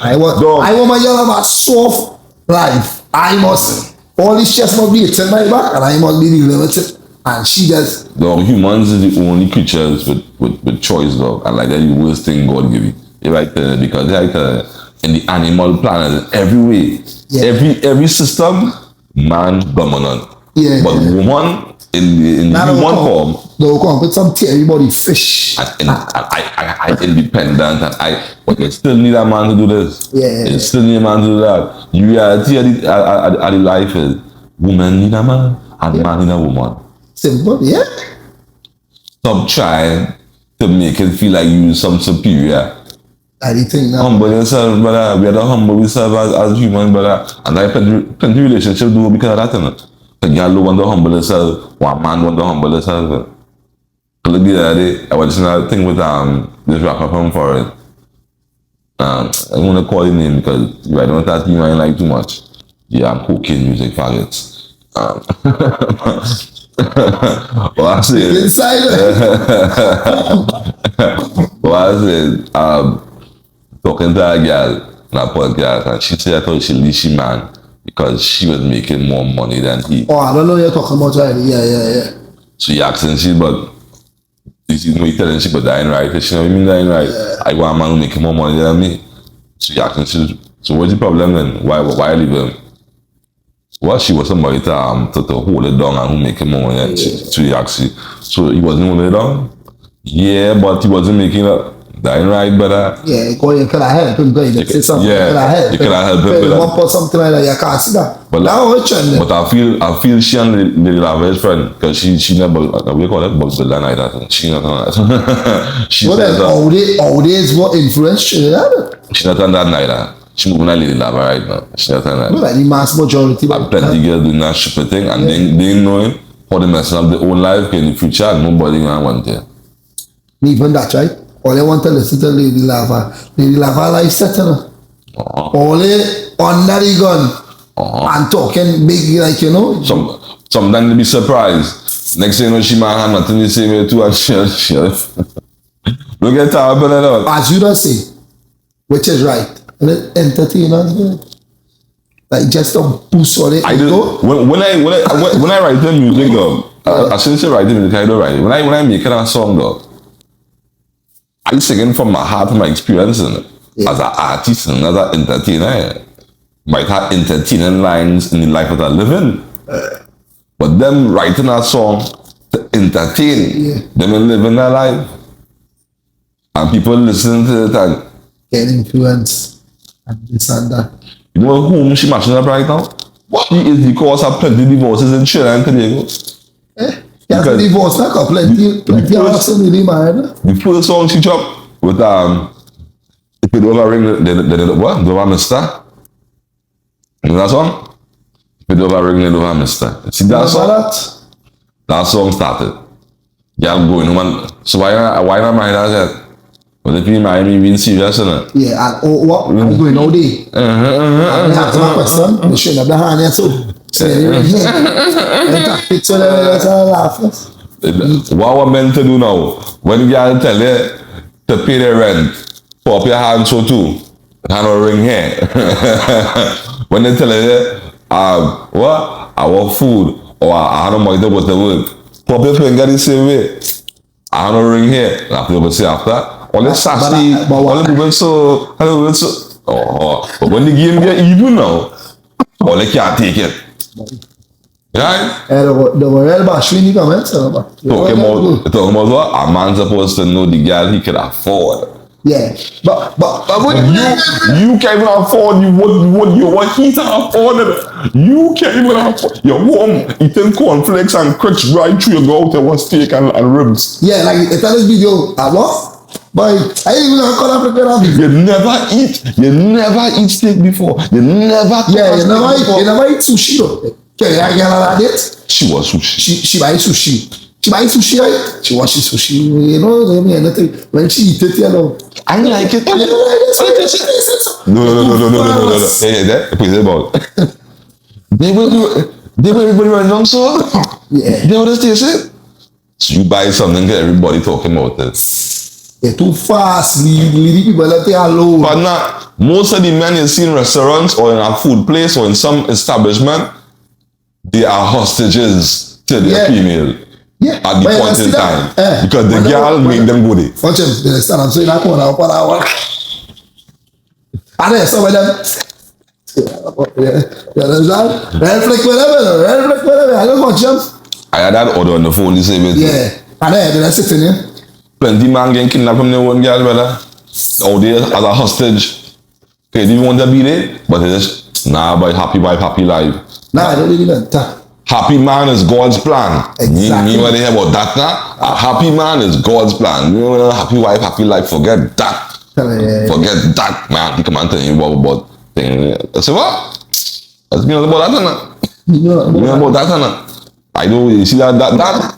I want my girl have a soft life. I must. All this chest must be in my back, and I must be dealing with it. And she does. Dog, humans is the only creatures with choice, dog. And like that's the worst thing God give you. Right there, because like in the animal planet, every way, every system, man dominant. Yeah. But woman in human form. They'll come with some everybody fish. And I independent but you still need a man to do this. Yeah. You still need a man to do that. The reality of the life is woman need a man and man need a woman. Simple, yeah. Stop trying to make it feel like you're some superior. I think now. Humble yourself, brother. We are to humble ourselves as human, brother. And I plenty relationship do because of that, you know. The girl want to humble herself, one man want to humble herself. Look the other day, I was watching a thing with this rapper from foreign. I don't want to call his name because I don't think you might like too much. Yeah, I'm cooking music faggots. Well, I said, inside well, I said, talking to a girl on a podcast, and she said I thought she leave she man because she was making more money than he. Oh, I don't know what you're talking about, right? Yeah. So he asking she, but you know, he telling she, but dying right. She know what I mean, dying right. Yeah. I want a man who making more money than me. So he asking she, so what's the problem then? Why leave him? Well, she was somebody to hold it down and who making more money. So he asked you, so he wasn't holding it down? Yeah, but he wasn't making it. That ain't right, brother. Yeah, because you could have helped him, because you say something, Yeah, you could have helped you could have helped him, But brother. one or something like that, you can't see that. But Now it's trending. But I feel she and Lady Lava's friend, because she never, we call it bug builder like that. She not on that. She Well, then, all days what influence Trinidad? She not on that neither. She moving like Lady Lava right now. She not on that. Well, like the mass majority. And plenty girls doing that stupid thing, and they knowing how they messing up their own life in the future, and nobody gonna want it. Even that, right? All they want to listen to Lady Lava. Lady Lava life setting. All they under the gun and talking big, like, you know. Sometimes they be surprised. Next thing you know, she might have nothing to say with too, and she look at her, but as you don't say, which is right. And it entertainers, man. Like just a boost on it. I do. When I write the music, though, I shouldn't say write the music. I don't write it. When I make a song, though, I sing from my heart, from my experience in it. Yeah. As an artist and as an entertainer, might have entertaining lines in the life that I live in. But them writing a song to entertain, them living their life, and people listening to it and get influence and this and that. you know whom she matching up right now? She is the cause of plenty divorces in Chile and Tobago. Yeah, the divorce like a plenty of us in the married. The first song she dropped with if you don't ring the what? The one Mister. You know that song? If you don't ring the one Mister. See that song? That song started. Yeah, I'm going man. So why not marry that? Well, if you marry me, being serious, innit? Yeah, and what I'm going all day. And they have to have a question. They shouldn't have the hand here too. So and tactics so that's all laughers. What we're meant to do now, when you tell you to pay the rent, pop your hand so too, hand or ring here. When they tell you, what? I want food, or I don't mind what the work, pop your finger the same way. I don't ring here, after you say after, all the sassy, all the movement so, but when the game get even now, all they can't take it. Right? The real bashing comments. Talking about what? A man's supposed to know the girl he can afford. Yeah, but you can't even afford what he can afford. You can't even afford. You're home eating cornflakes and cricks right through you go out and want steak and ribs. Yeah, like it's this video. I what? But I ain't even gonna call up You never eat steak before. You never eat sushi though. Okay, I get like that. She was sushi. She buy sushi. She buy sushi, right? She washes sushi. You know, anything. When she eat it, you know. I like it. No. Hey, that please about. They were everybody running on so. Yeah. They always taste it. So you buy something, get everybody talking about it. They're too fast. Leave people let they alone. But now, most of the men you see in restaurants or in a food place or in some establishment, they are hostages to their female. Yeah. At the point in time. Because the girl made them go there. Watch him. They stand and say that corner up on that one. And then some of them. Red flick whatever. I don't watch them. I had that order on the phone the same way. Yeah. And then they're sitting here. Plenty man getting kidnapped from their own girl, brother. Out there as a hostage. Okay, they even want to be there, but they just, nah, boy, happy life. Nah, I don't really know that. Happy man is God's plan. Exactly. You know what they hear about that now? A happy man is God's plan. You know, happy wife, happy life, forget that. Yeah. Forget that, man. He come and tell you about things. I say, what? That's me about that, now. You know about that, now. I know, you see that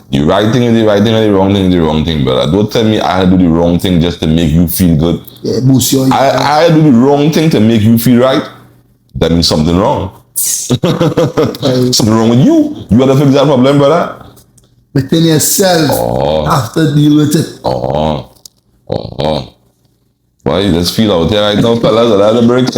the right thing is the right thing and the wrong thing is the wrong thing, brother. Don't tell me I do the wrong thing just to make you feel good. Yeah, boost your I do the wrong thing to make you feel right. That means something wrong. Something wrong with you. You gotta fix that problem, brother. Within yourself. After deal with it. Why you just feel out there right now, fellas? That's a break.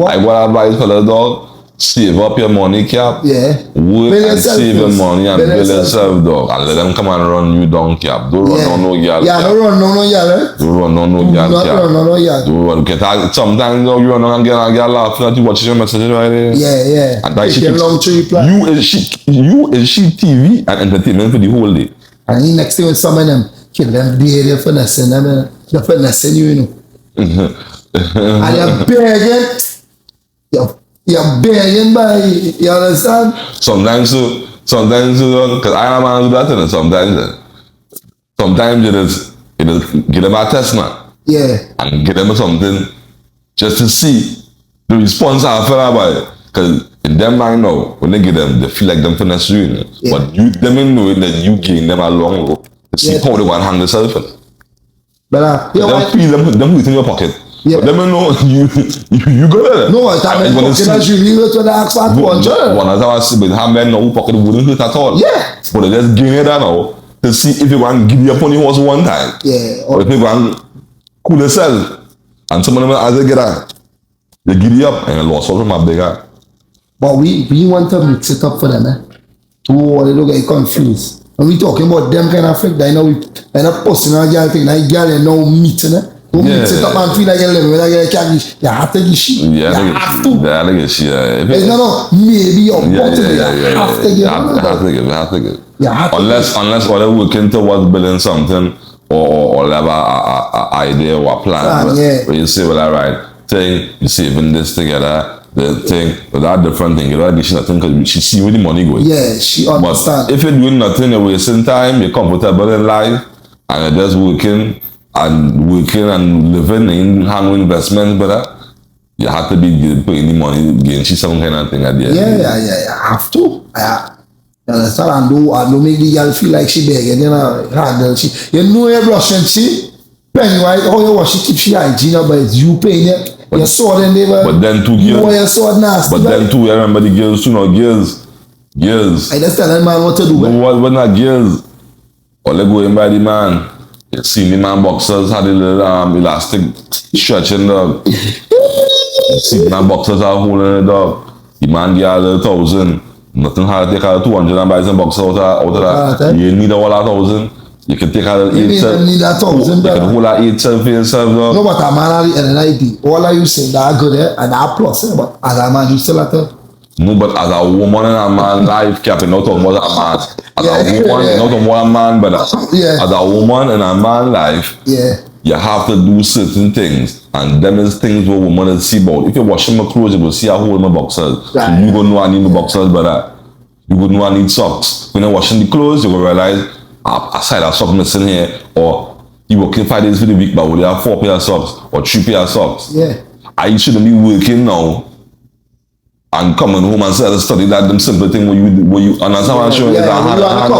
I want advice, fellas, dog. Save up your money, cap. Yeah. Work and save your money and build yourself, dog. And let them come and run you down, cap. Don't run on no girl. Yeah, don't run on no girl, eh? Don't run on no girl, cap. Don't run on no girl. Don't run. Get sometimes, dog, you run on and get a girl laughing at you, watching your messages right there. Yeah. And that Take long tree plan. you is she TV and entertainment for the whole day. And he next thing with some of them, keep them there for nothing. You're finessing you know. And you're begging. You're begging by, you understand? Sometimes, because I am man do that, and sometimes it is get them a test man. Yeah. And get them something just to see the response I feel about it. Because in them mind now, when they get them, they feel like them finesse you, you know? Yeah. But you them in knowing that you gain them a long road to see how they want to hang themselves in. But Them feel them put it in your pocket. Yeah. But them know you got it. no, it's really good to ask for One as I was saying, how men know pocket wouldn't hurt at all. Yeah. But they just gain it now to see if you want to give you up on the horse one time. Yeah. Or if you want to cool yourself. And some of them as they get out, they give you up and you lost all from a bigger. But we want to mix it up for them, eh? To they don't get confused. And we talking about them kind of freak that you know we and a person and a girl thing, that girl you know meeting, eh? Don't mix it up and feel like you're living with a girl can't give. You have to give shit. Yeah, you have to. Yeah, I think it's It's not maybe or possibly. You have to give. You have to give. You have to Unless they're working towards building something or have a idea or a plan. Yeah. Where you say, well, all right, thing, you're saving this together. The thing, but that different thing, you don't get nothing because she see where the money going. Yeah, she understand. But if you're doing nothing, you're wasting time, you're comfortable in life, and you're just working and living in hand investments, but you have to be putting the money, getting some kind of thing at the end. Yeah. I have to. You understand? And do make the girl feel like she begging, you know, handle she. You know you're brushing she. Penny, right? How you wash she keep she hygiene, but it's you paying it. Your sword and they were. But then two you girls. wear your sword nasty. But then too, I remember the girls too, no girls. I just tell that man what to do. No, what not girls. Or they go in by the man. You see the man boxers had the little elastic stretching dog. You see the man boxers are holding the dog. The man get a little 1,000. Nothing hard to take out 200 and buy some boxers out of that. You need all that 1,000. You can take out 8 need that 1,000. You can hold that 8 for yourself, dog. No, but a man at the end of the day, all of you saying that good, and that plus, but as a man, you still have to. No, but as a woman and a man life, Captain, not talking about a man. As a woman, not talking about a man, but as a woman and a man life, you have to do certain things. And them is things where women will see about. If you're washing my clothes, you will see I hold my boxers. Right. So you go know I need my boxers, but you go know I need socks. When you're washing the clothes, you will realize, aside of socks missing here, or you working 5 days for the week, but we have 4 pair of socks or 3 pair of socks. Yeah. I shouldn't be working now and coming home and say, study that them simple thing where you understand what I'm showing. It's a hand in hand.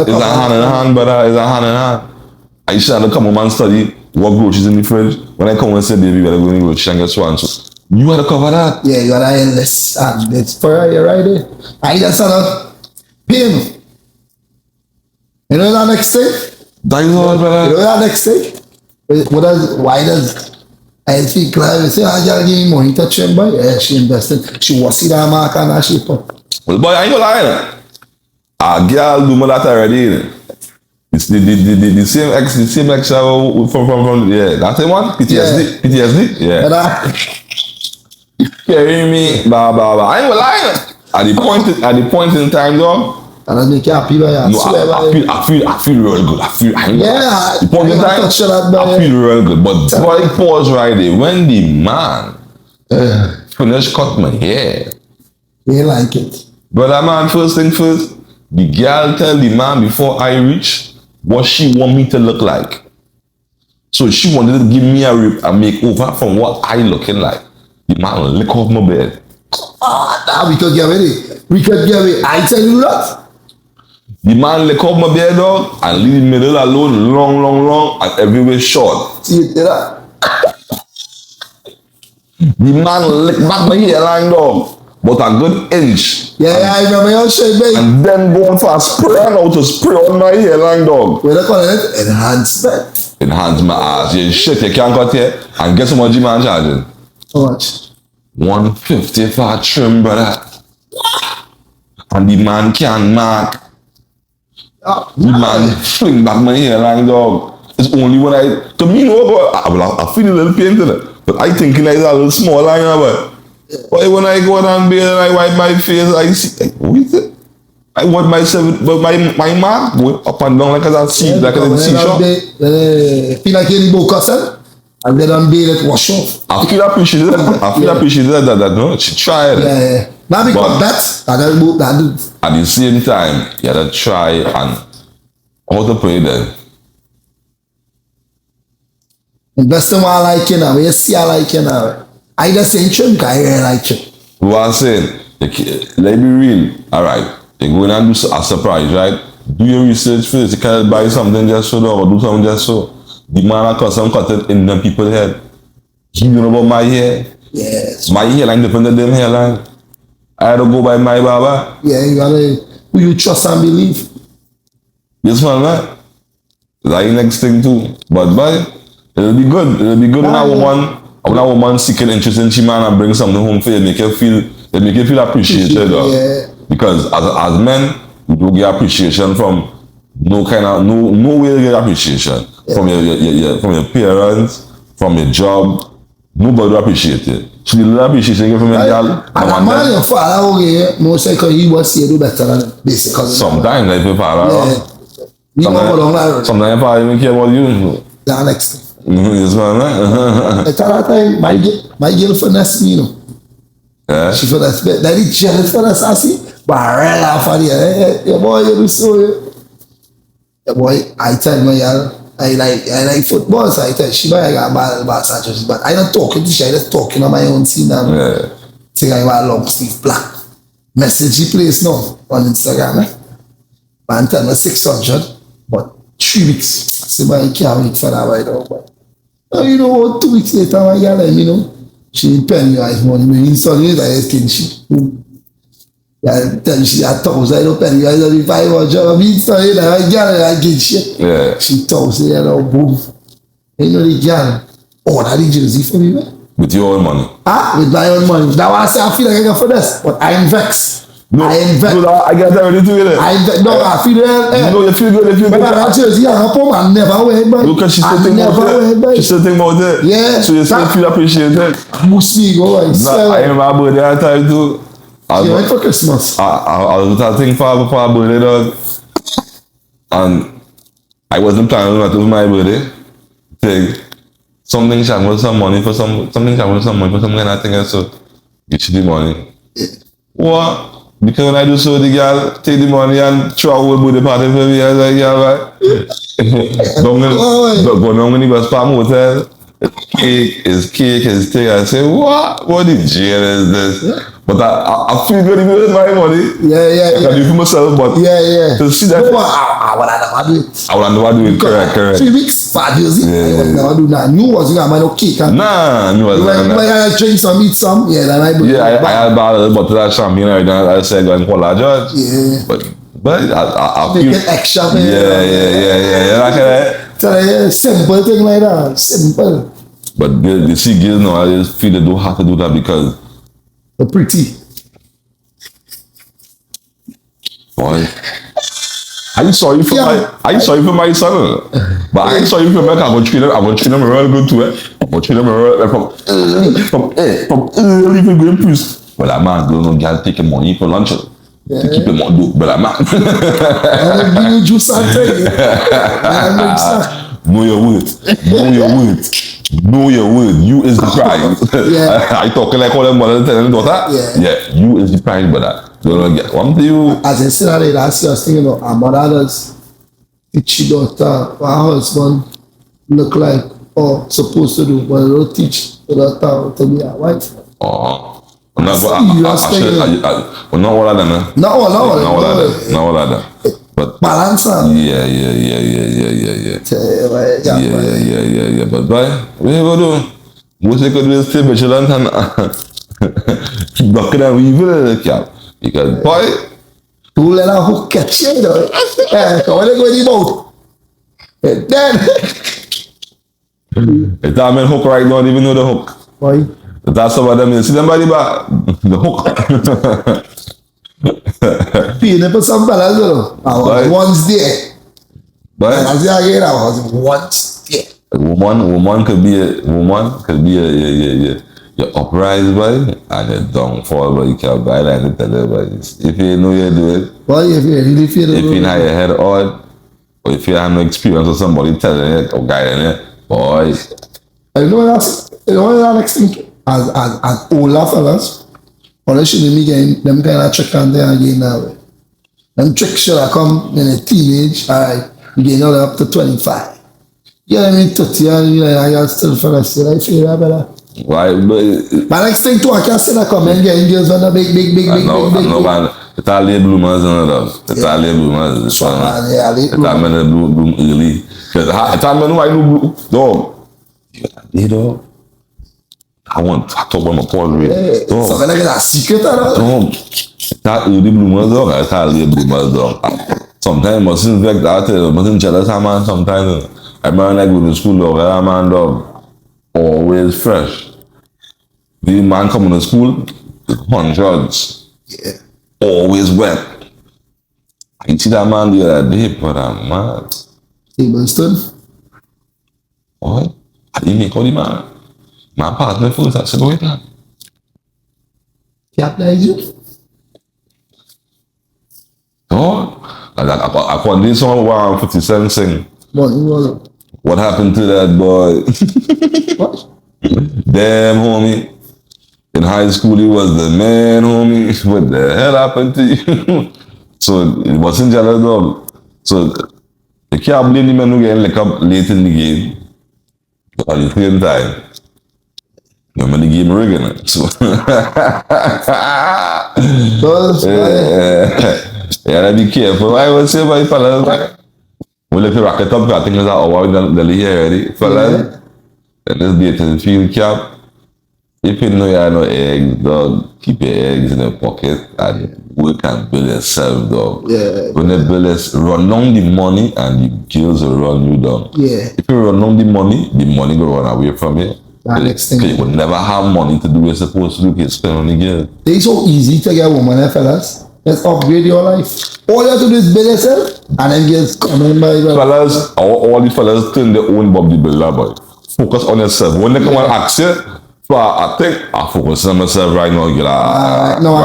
It's a hand in hand, brother. It's a hand in hand. I should have to come home and study what groceries in the fridge. When I come and say, baby, we're going to go to and get so and so. You had to cover that. Yeah, you had to endless. And it's for you right there. I just started paying. You know that next thing? That is all, brother. You know that next thing? Why does I think Clive say, I gotta give me money to train boy? Yeah, she invested. She was see that mark and that she put. Well, boy, I ain't gonna lie. A girl do that already. It's the same ex from yeah, that's the one? PTSD? Yeah. Carry me, blah, blah, blah. I ain't gonna lie. At the point in time, though, and I make you happy by you. No, I feel real good. I feel real good. But boy, pause right there. When the man finish cut my hair, he like it. But that man, first thing first, the girl tell the man before I reach what she want me to look like. So she wanted to give me a makeover from what I looking like. The man lick off my bed. Now we could get ready. I tell you that. The man lick up my beard dog and leave the middle alone, long, and everywhere short. See that? The man lick back my hairline dog, but a good inch. Yeah, I remember your shit, baby. And then going for a spray and out to spray on my hairline dog. What do you call it? Enhancement. Enhance my ass. You shit, you can't cut here. And guess how much the man charging? How much? 150 for a trim, brother. And the man can't mark. The man fling back my hairline, dog. It's only when to me, no, I feel a little pain to it. But I think like a little small line, but when I go down there and I wipe my face, I see, like, what is it? I want myself, but my mark going up and down like a sea, like a seashore. Feel like you're in Boca, and then on day that wash off. I feel appreciated. I feel appreciated that no, she tried. Yeah. Now because that do. At the same time, you had to try and how to play then. Invest in what I like you now. You see I like you now. I just saying you because I really like you. What I'm saying, let me be real. All right, you go in and do a surprise, right? Do your research first. You can't buy something just so, or do something just so. The man a custom cut it in the people's head. He know about my hair. Yes. My hairline different than them hairline. I had to go by my barber. Yeah, you gotta who you trust and believe. Yes, man, right? That's the next thing too. But boy, it'll be good. It'll be good when a woman seeking interest in she man and bring something home for you, make you feel appreciated. Yeah. Because as men, we do get appreciation from no way to get appreciation. Yeah. From your parents, from your job. Nobody appreciate it. So the little appreciation you get from your girl. And a man your father okay, most likely he was here do better than basically. Sometimes like your father. Yeah. Sometimes your father even care about you. The next thing. Yes, man. At that time, my girlfriend asked me, you know. Yeah. She felt that's bad. That is jealous for us, I see. But I ran off on you. Your boy, you do so. Your boy, I tell my girl. I like football, so I tell she might got bad massages, but I don't talking to she, I just talking on my own scene now. Yeah. Think I want long Steve Black. Message he plays now on Instagram, Man tell me 600, but 3 weeks. I say, man, I can't wait for that right now, but you know what, 2 weeks later, my girl, you know, she didn't pay me his money. Me install it, I just can't shit. Yeah, tell she had 1,000, I don't pay you, I don't be 500, I mean, so you know, I get shit. Yeah. She 1,000, you know, boom. You know, the girl, order the jersey for me, man. With your own money. With my own money. That's why I say I feel like I got for this, but I invest. No, I get that ready to get it. I feel that. No, you feel good. But that jersey, I never wear it, man. Because she still think about it. She still think about it. Yeah. So you still feel appreciated. Musi, go on. I remember my birthday at time too. Yeah, wait for Christmas. I was with a thing for my birthday, dog. And I wasn't planning that it was my birthday. Thing. Something shot with some money for some kind of thing, so get you the money. What? Because when I do so, the girl take the money and throw away the party for me. I was like, yeah, right. But now when he was Palm Hotel, his cake, his thing, I say, what? What the jail is this? But I feel good if it's my money. Yeah. I can do it for myself, but yeah. To see that. I would never do it. I would never do it, correct. 3 weeks, 5 years, I would never do that. You was going to have no cake. Nah, you was going to drink some, eat some. Yeah, that might be. Yeah, I had about a bottle of champagne and everything. I said, go and call a judge. Yeah. But I feel. Make it extra. Yeah. Like that. Simple thing like that. Simple. But you see, girls now, I just feel they don't have to do that because. They're pretty. Boy. Are you sorry for my son? But I ain't sorry for my son. I'm gonna treat them real good too. I'm gonna treat them real from early to going plus. But that man don't know girl taking money for lunch. To keep him on do. But that man. I'll give you juice and take it. Know your words. Know your word. You is the prize. Yeah. I talking like all them mother telling daughter. Yeah. You is the prize, brother. Don't get one to you. As I said earlier, that's just thinking of our mother does teach your daughter what her husband look like or supposed to do, but they don't teach the daughter to be a wife. Oh. Not all of them. Not all of them. But balance. Yeah. But boy, what you gonna do? Most you could do is stay vigilant and keep blocking and weaving cap. Because boy, don't let her hook catch you, though. Come on, go in the boat. Then it's that man hook right now, don't even know the hook. Boy. That's some of them, you see them by the back, the hook. Paying for some balance, you know. I was once there. But and as again, I was once there. Woman could be a You're uprise, boy, and you're downfall, but you can't buy that and tell everybody. If you know you do it, Boy, if you really feel if you have your head on, or if you have no experience or somebody telling it or guiding it, boy. you know that next thing, as older fellas, or shouldn't be getting them kind of trick on there again now. Them tricks should have come in a teenage, alright, you getting all the way up to 25. Yeah, I mean, 30 and you're still fellas, so I feel that better. Why? But next thing too, I can see that come and getting girls on the big. No, man. It's all late bloomers and all. It's all late bloomers. It's all men that bloom early. It's all men who I know, dog. You know, I talk about my Paul Reed. So when I get a secret out dog. It's all early bloomers, dog. It's all late bloomers, dog. Sometimes I mustn't vex that. I mustn't jealous, man. Sometimes I man like go to school, dog. Man, dog. Always fresh. The man coming to school, hundreds. Yeah. Always wet. I see that man the other day, but I'm mad. Tableston. What? I didn't make all the man. My partner first, I said, wait now. Capitalize you? Oh, I can't do some 157 sing. What happened to that boy? What? Damn, homie. In high school, he was the man, homie. What the hell happened to you? So, it wasn't jealous, dog. So, you can't blame the man who getting up late in the game. At the same time, remember the game rigging. So, yeah, be careful. I would say, my fellas, we'll let the rocket up. I think it's our hour in here already. Fellas, and let's get to the field cap. If you know you have no eggs, dog, keep your eggs in your pocket and work and build yourself, dog. Yeah. When they build us, run down the money and the girls will run you down. Yeah. If you run down the money will run away from you. That next thing. You will never have money to do what you're supposed to do. You spend on the girl. It's so easy to get a woman, fellas. Let's upgrade your life. All you have to do is build yourself and then girls come in by. Fellas, all the fellas turn their own Bob the Builder, boy. Focus on yourself. When they come and ask you, so I think I focus on myself right now. I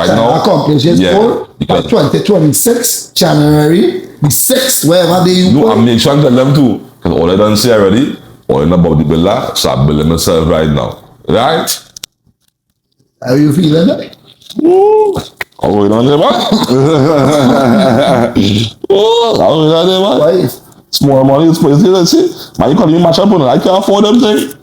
can accomplish his goal by 2026, January the 6th, wherever they no, I make sure I tell them too. Because all I done say already, all I know about the builder, so I'm building myself right now. Right? How you feeling that? Woo! How going on there, man? Oh, how going on there, man? Why? Small money is crazy, let's see. Man, you can't even match up on it. I can't afford them things.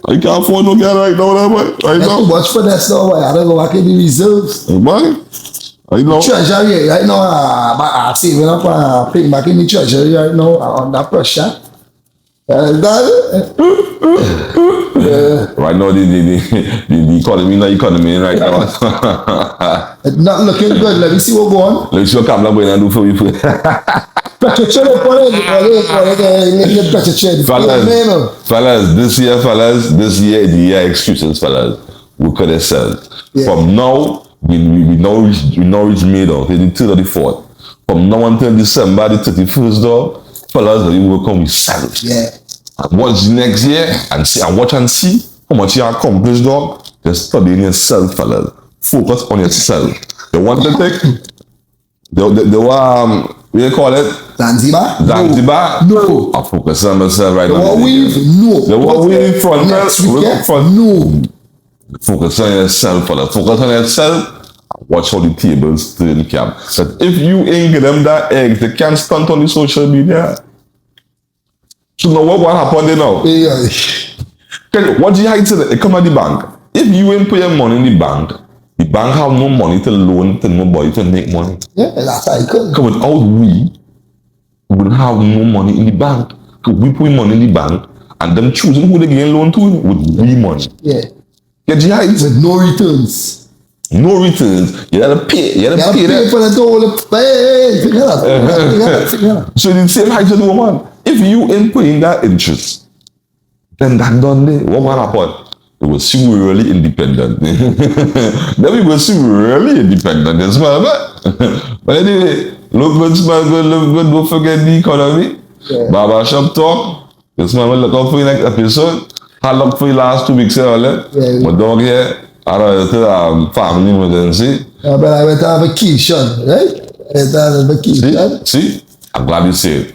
I can't afford no girl right now, man. Right now. Too much for that stuff. I don't go back in the reserves. Man, I know. Treasury right now, I'm saving up, paying back in the treasury right now under pressure. Right now, the economy, not economy right now. It's not looking good. Let me see what's going on. Let me see what I'm going to do for you. Fellas, this year, the year excuses, fellas. We could have said. Yeah. From now, we now reach May, dog, the 3rd or the 4th. From now until December, the 31st, dog, fellas, we will come with sell. Yeah. And watch the next year and see and watch and see how much you accomplish, dog. Just study in yourself, fellas. Focus on yourself. You want to take the what do you call it? Zanzibar? No. I focus on myself right now. What we no. The what we front next week? No. Focus on yourself, fellas. Focus on yourself. Watch how the tables turn, cap. But if you ain't give them that egg, they can't stunt on the social media. So now what happen there now? Yeah. What do you hide to it? Come at the bank. If you ain't put your money in the bank have no money to loan to nobody to make money. Yeah, that's how it could. Because without we would have no money in the bank. Because we put money in the bank and them choosing who they gain loan to with we money. Yeah. Get you hide? With no returns. No returns. You gotta pay. You gotta pay that. For the door. So the same height as the woman. If you ain't paying that interest, then that done there. What will happen? It will see we really independent. Then we will see we really independent as well. But anyway, look good, smell good, look good. Don't forget the economy. Yeah. Barbershop talk. This man will look out for you next episode. Had luck for the last 2 weeks here, Yeah. my dog here had a family emergency. But I went on vacation, right? I went on vacation. See? I'm glad you said.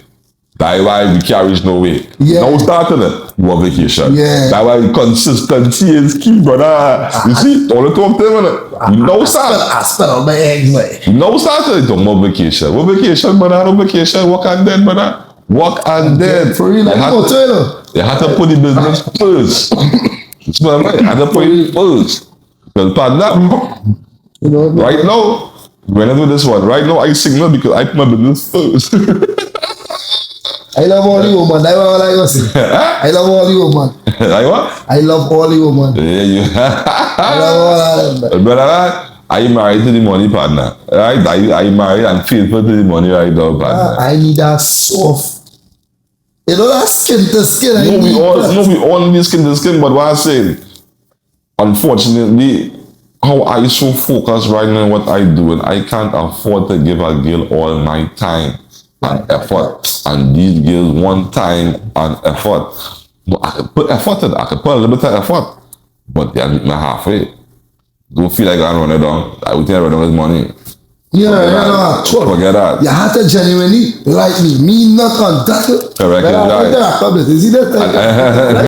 That's why we carries no way. Yeah. Now starting it, you on vacation. Yeah. That's why consistency is key, brother. You see, all the time, you know started. I spell my eggs, man. You know started. Talking about vacation. What vacation, brother? No vacation. Walk and dead, brother. Walk and dead. For real, You had to put the business first. You smell right? You had to put it first. Well, partner, You know, right now, we're not doing this one. Right now, I signal because I put my business first. I love all the women. That's what I was saying. I love all the women. Like what? I love all the women. Yeah, you. I love all of them. Brother, I married to the money, partner. Right? I married and faithful to the money right now, partner. I need that soft. You know that skin to skin. We all need skin to skin, but what I'm saying, unfortunately, how I so focused right now on what I do, and I can't afford to give a girl all my time and effort. And these girls want time and effort. But I could put effort in it. I could put a little bit of effort. But they're not halfway. Don't feel like I'm running down. I would think I run down with money. Yeah, Forget that. You have to genuinely like me. Me not on that. Correct. You see that?